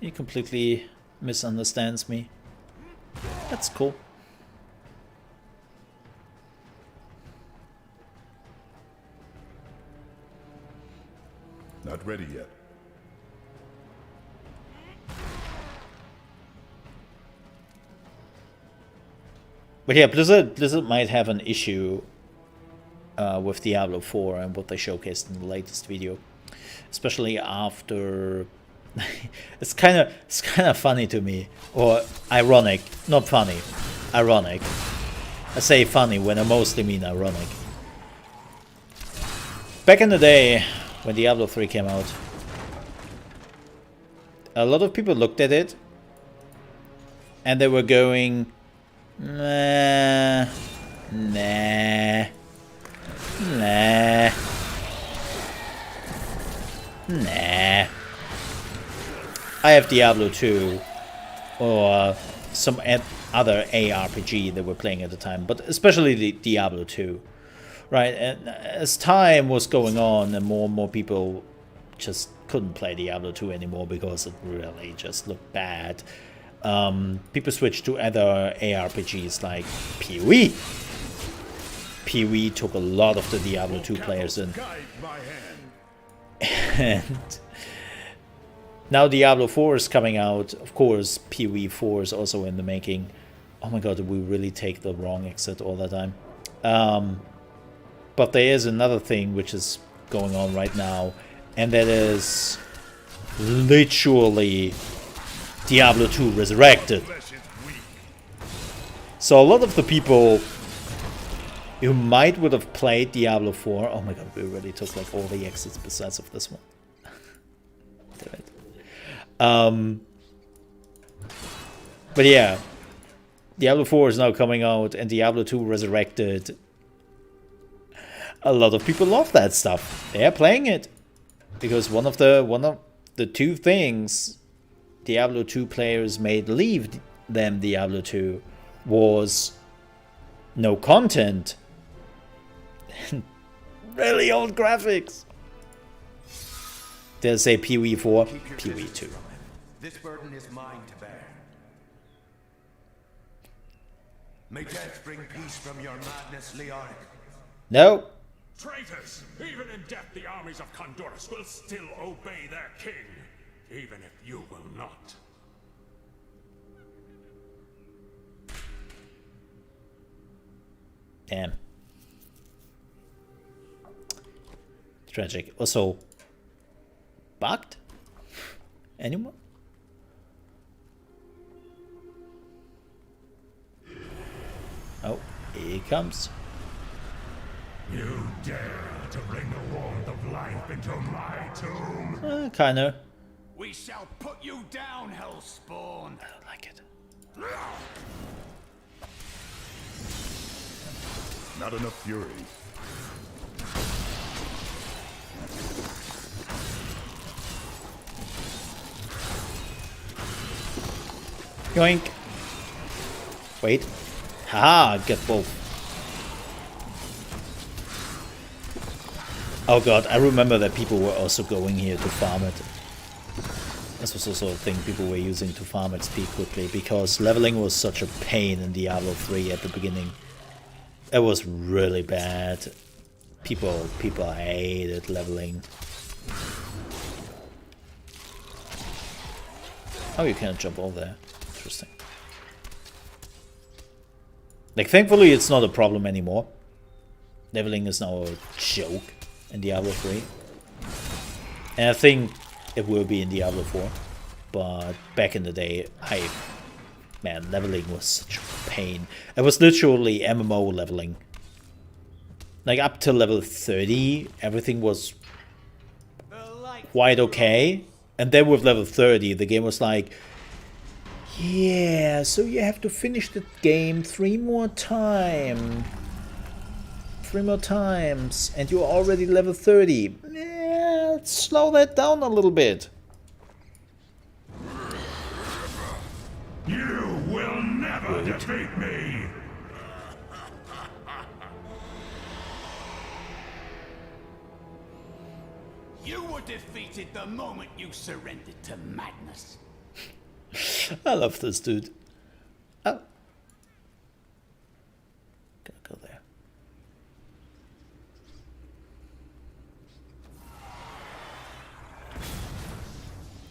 S1: He completely misunderstands me. That's cool.
S7: Not ready yet.
S1: But yeah, Blizzard might have an issue with Diablo 4 and what they showcased in the latest video, especially after. It's kind of funny to me, or ironic, not funny, ironic. I say funny when I mostly mean ironic. Back in the day, when Diablo 3 came out, a lot of people looked at it and they were going, nah, nah, nah, nah. I have Diablo 2 or some other ARPG that we're playing at the time, but especially the Diablo 2, right? And as time was going on and more people just couldn't play Diablo 2 anymore because it really just looked bad, people switched to other ARPGs like PoE. PoE took a lot of the Diablo 2 players in. And now Diablo 4 is coming out. Of course, PoE 4 is also in the making. Oh my god, did we really take the wrong exit all the time? But there is another thing which is going on right now, and that is literally Diablo 2 Resurrected. So a lot of the people who would have played Diablo 4... Oh my god, we already took like all the exits besides of this one. Damn it. But yeah, Diablo 4 is now coming out, and Diablo 2 Resurrected. A lot of people love that stuff. They are playing it because one of the two things Diablo 2 players made leave them Diablo 2 was no content, really old graphics. Did I say PoE 4? PoE 2.
S11: This burden is mine to bear. May death bring peace from your madness, Leoric.
S1: No,
S16: Traitors! Even in death, the armies of Condorus will still obey their king, even if you will not.
S1: Damn. Tragic. Also, bugged? Anyone? Oh, here he comes.
S16: You dare to bring the warmth of life into my tomb?
S1: Kinda.
S14: We shall put you down, Hellspawn.
S1: I don't like it.
S7: Not enough fury.
S1: Yoink. Wait. Haha, get both. Oh god, I remember that people were also going here to farm it. This was also a thing people were using to farm XP quickly, because leveling was such a pain in Diablo 3 at the beginning. It was really bad. People hated leveling. Oh, you can't jump over there. Interesting. Like, thankfully it's not a problem anymore. Leveling is now a joke in Diablo 3. And I think it will be in Diablo 4. But back in the day, man, leveling was such a pain. It was literally MMO leveling. Like, up to level 30, everything was quite okay. And then with level 30, the game was like, yeah, so you have to finish the game 3 more times. 3 more times. And you're already level 30. Yeah, let's slow that down a little bit.
S16: You will never defeat me!
S14: You were defeated the moment you surrendered to madness.
S1: I love this dude. Oh. Gotta go there.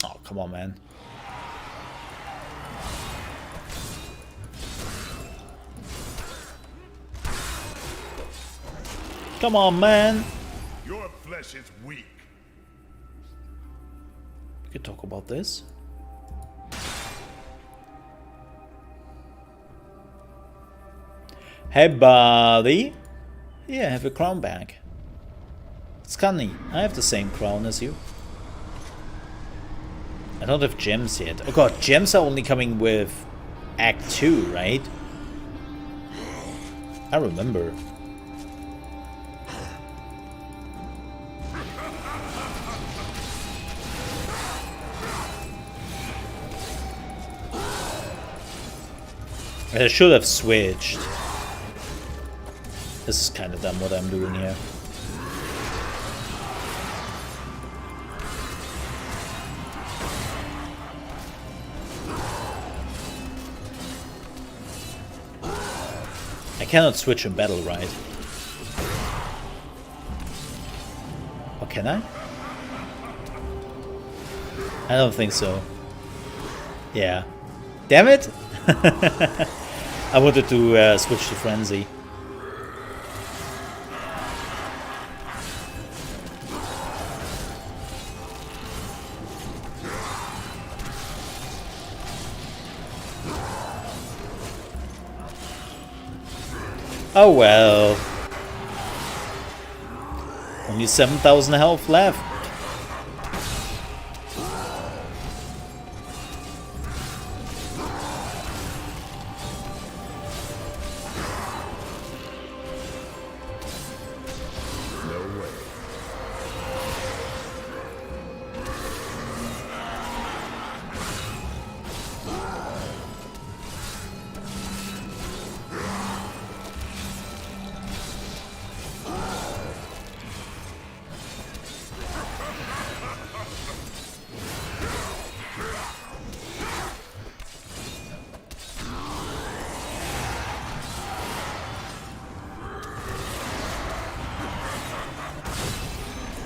S1: Oh, come on, man. Come on, man.
S16: Your flesh is weak.
S1: We could talk about this. Hey, buddy. Yeah, I have a crown back. Scunny, I have the same crown as you. I don't have gems yet. Oh god, gems are only coming with Act 2, right? I remember. I should have switched. This is kind of dumb what I'm doing here. I cannot switch in battle, right? Or can I? I don't think so. Yeah. Damn it! I wanted to switch to Frenzy. Oh well. Only 7,000 health left.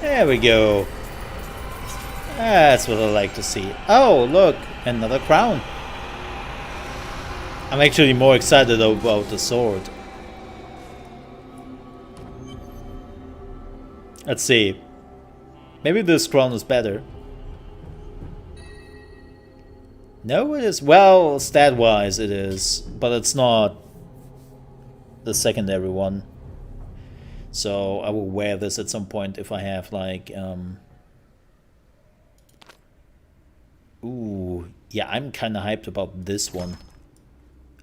S1: There we go. That's what I like to see. Oh, look, another crown. I'm actually more excited about the sword. Let's see. Maybe this crown is better. No, it is. Well, stat-wise it is, but it's not the secondary one. So I will wear this at some point if I have like ooh, yeah, I'm kind of hyped about this one.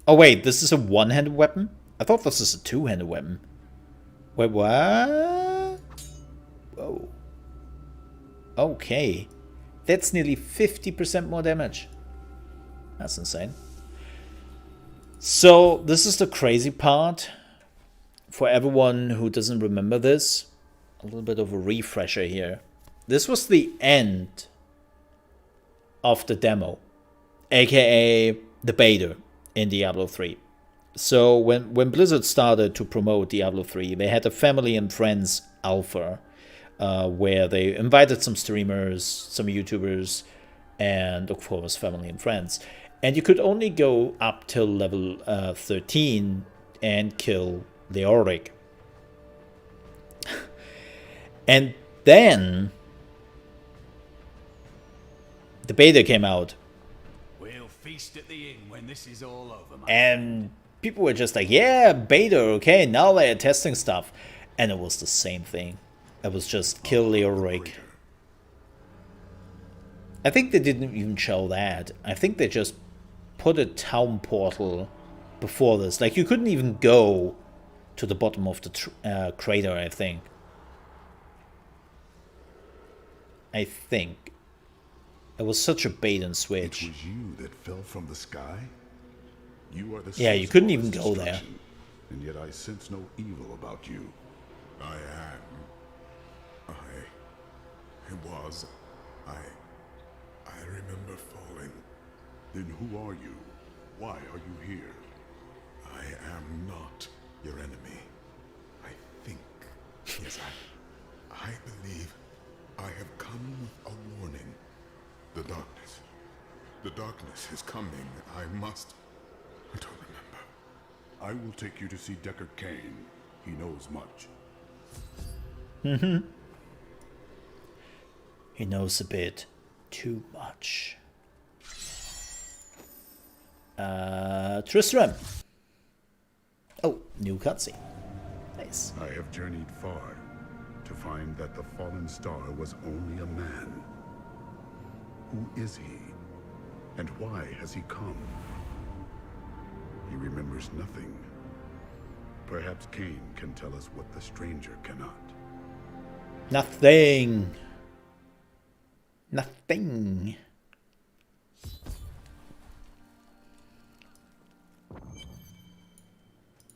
S1: Oh wait, this is a one-handed weapon? I thought this is a two-handed weapon. Wait, what? Whoa. Okay. That's nearly 50% more damage. That's insane. So, this is the crazy part. For everyone who doesn't remember this, a little bit of a refresher here. This was the end of the demo, aka the beta in Diablo 3. So when Blizzard started to promote Diablo 3, they had a family and friends alpha where they invited some streamers, some YouTubers, and of course family and friends. And you could only go up till level 13 and kill Leoric. And then the beta came out.
S14: We'll feast at the inn when this is all over,
S1: And people were just like, yeah, beta, okay, now they're testing stuff. And it was the same thing. It was just kill Leoric. I think they didn't even show that. I think they just put a town portal before this. Like, you couldn't even go to the bottom of the crater, I think. It was such a bait and switch.
S7: It was you that fell from the sky? You are the
S1: yeah, you couldn't even go there.
S7: And yet I sense no evil about you. I remember falling. Then who are you? Why are you here? I am not your enemy. I think. Yes, I believe I have come with a warning. The darkness. The darkness is coming. I don't remember. I will take you to see Deckard Cain. He knows much.
S1: He knows a bit too much. Tristram. Oh, new cutscene. Nice.
S7: I have journeyed far to find that the fallen star was only a man. Who is he? And why has he come? He remembers nothing. Perhaps Cain can tell us what the stranger cannot.
S1: Nothing. Nothing.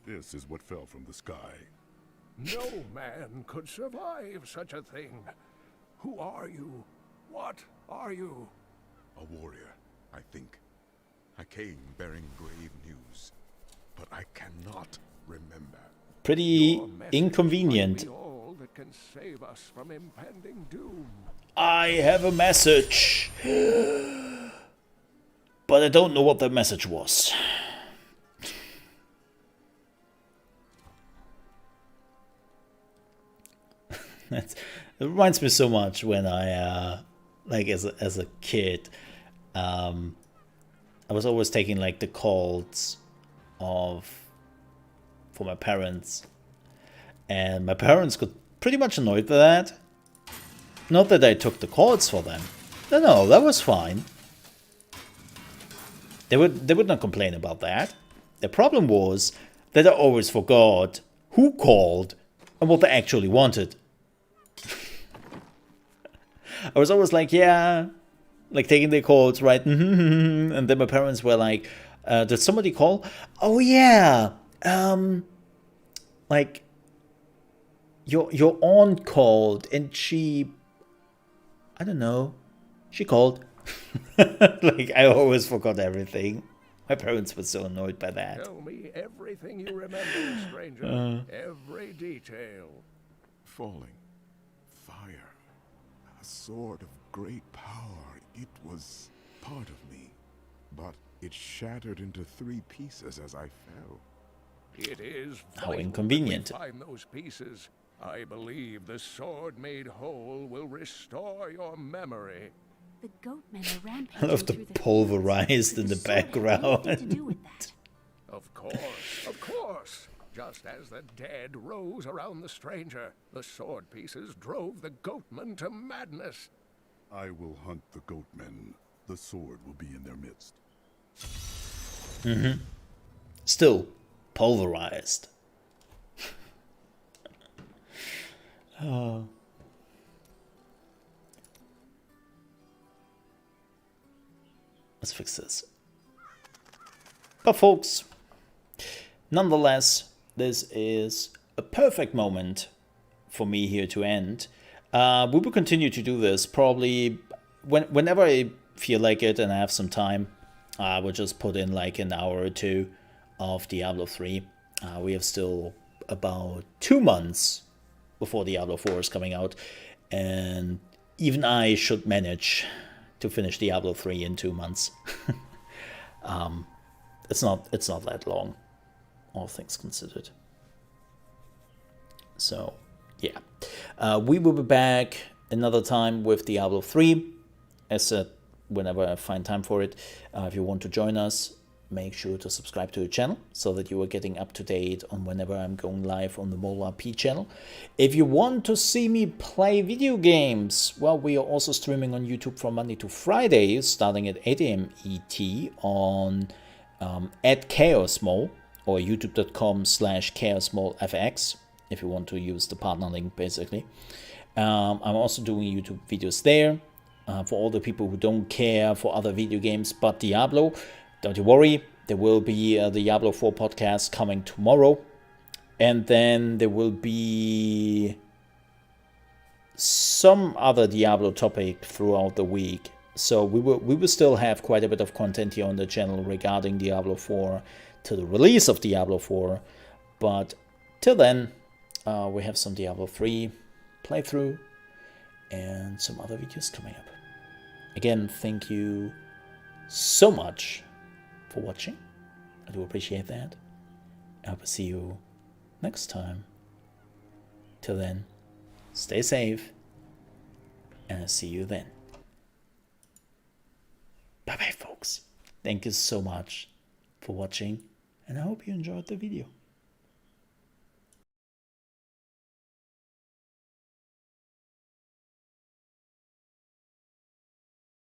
S7: This is what fell from the sky.
S2: No man could survive such a thing. Who are you? What are you?
S7: A warrior, I think. I came bearing grave news, but I cannot remember.
S1: Pretty inconvenient.
S2: All that can save us from impending doom.
S1: I have a message. But I don't know what the message was. It reminds me so much when I, like as a kid, I was always taking like the calls for my parents, and my parents got pretty much annoyed by that. Not that I took the calls for them. No, that was fine. They would not complain about that. The problem was that I always forgot who called and what they actually wanted. I was always like, yeah, like taking the calls, right? And then my parents were like, did somebody call? Oh yeah, like your aunt called and she, I don't know, she called. Like I always forgot everything. My parents were so annoyed by that.
S2: Tell me everything you remember, stranger. Every detail.
S7: Falling. Fire. A sword of great power. It was part of me, but it shattered into 3 pieces as I fell.
S2: It is
S1: How
S2: vital
S1: inconvenient.
S2: that we find those pieces. I believe the sword made whole will restore your memory.
S3: The goat men are
S1: I
S3: rampaging
S1: love the
S3: through the
S1: pulverized in the background.
S3: to do with that.
S2: Of course, of course. Just as the dead rose around the stranger, the sword pieces drove the goatmen to madness.
S7: I will hunt the goatmen. The sword will be in their midst.
S1: Still pulverized. Let's fix this. But folks, nonetheless, this is a perfect moment for me here to end. We will continue to do this probably whenever I feel like it and I have some time. I will just put in like an hour or two of Diablo 3. We have still about 2 months before Diablo 4 is coming out, and even I should manage to finish Diablo 3 in 2 months. It's not that long, all things considered. So yeah, we will be back another time with Diablo 3, as said, whenever I find time for it. If you want to join us, make sure to subscribe to the channel so that you are getting up to date on whenever I'm going live on the Mole RP channel. If you want to see me play video games, well, we are also streaming on YouTube from Monday to Friday, starting at 8 AM ET on at ChaosMole or youtube.com/ChaosMoleFX if you want to use the partner link, basically. I'm also doing YouTube videos there for all the people who don't care for other video games but Diablo. Don't you worry, there will be the Diablo 4 podcast coming tomorrow. And then there will be some other Diablo topic throughout the week. So we will still have quite a bit of content here on the channel regarding Diablo 4 to the release of Diablo 4. But till then, we have some Diablo 3 playthrough and some other videos coming up. Again, thank you so much for watching. I do appreciate that. I will see you next time. Till then, stay safe, and I'll see you then. Bye bye, folks. Thank you so much for watching, and I hope you enjoyed the video.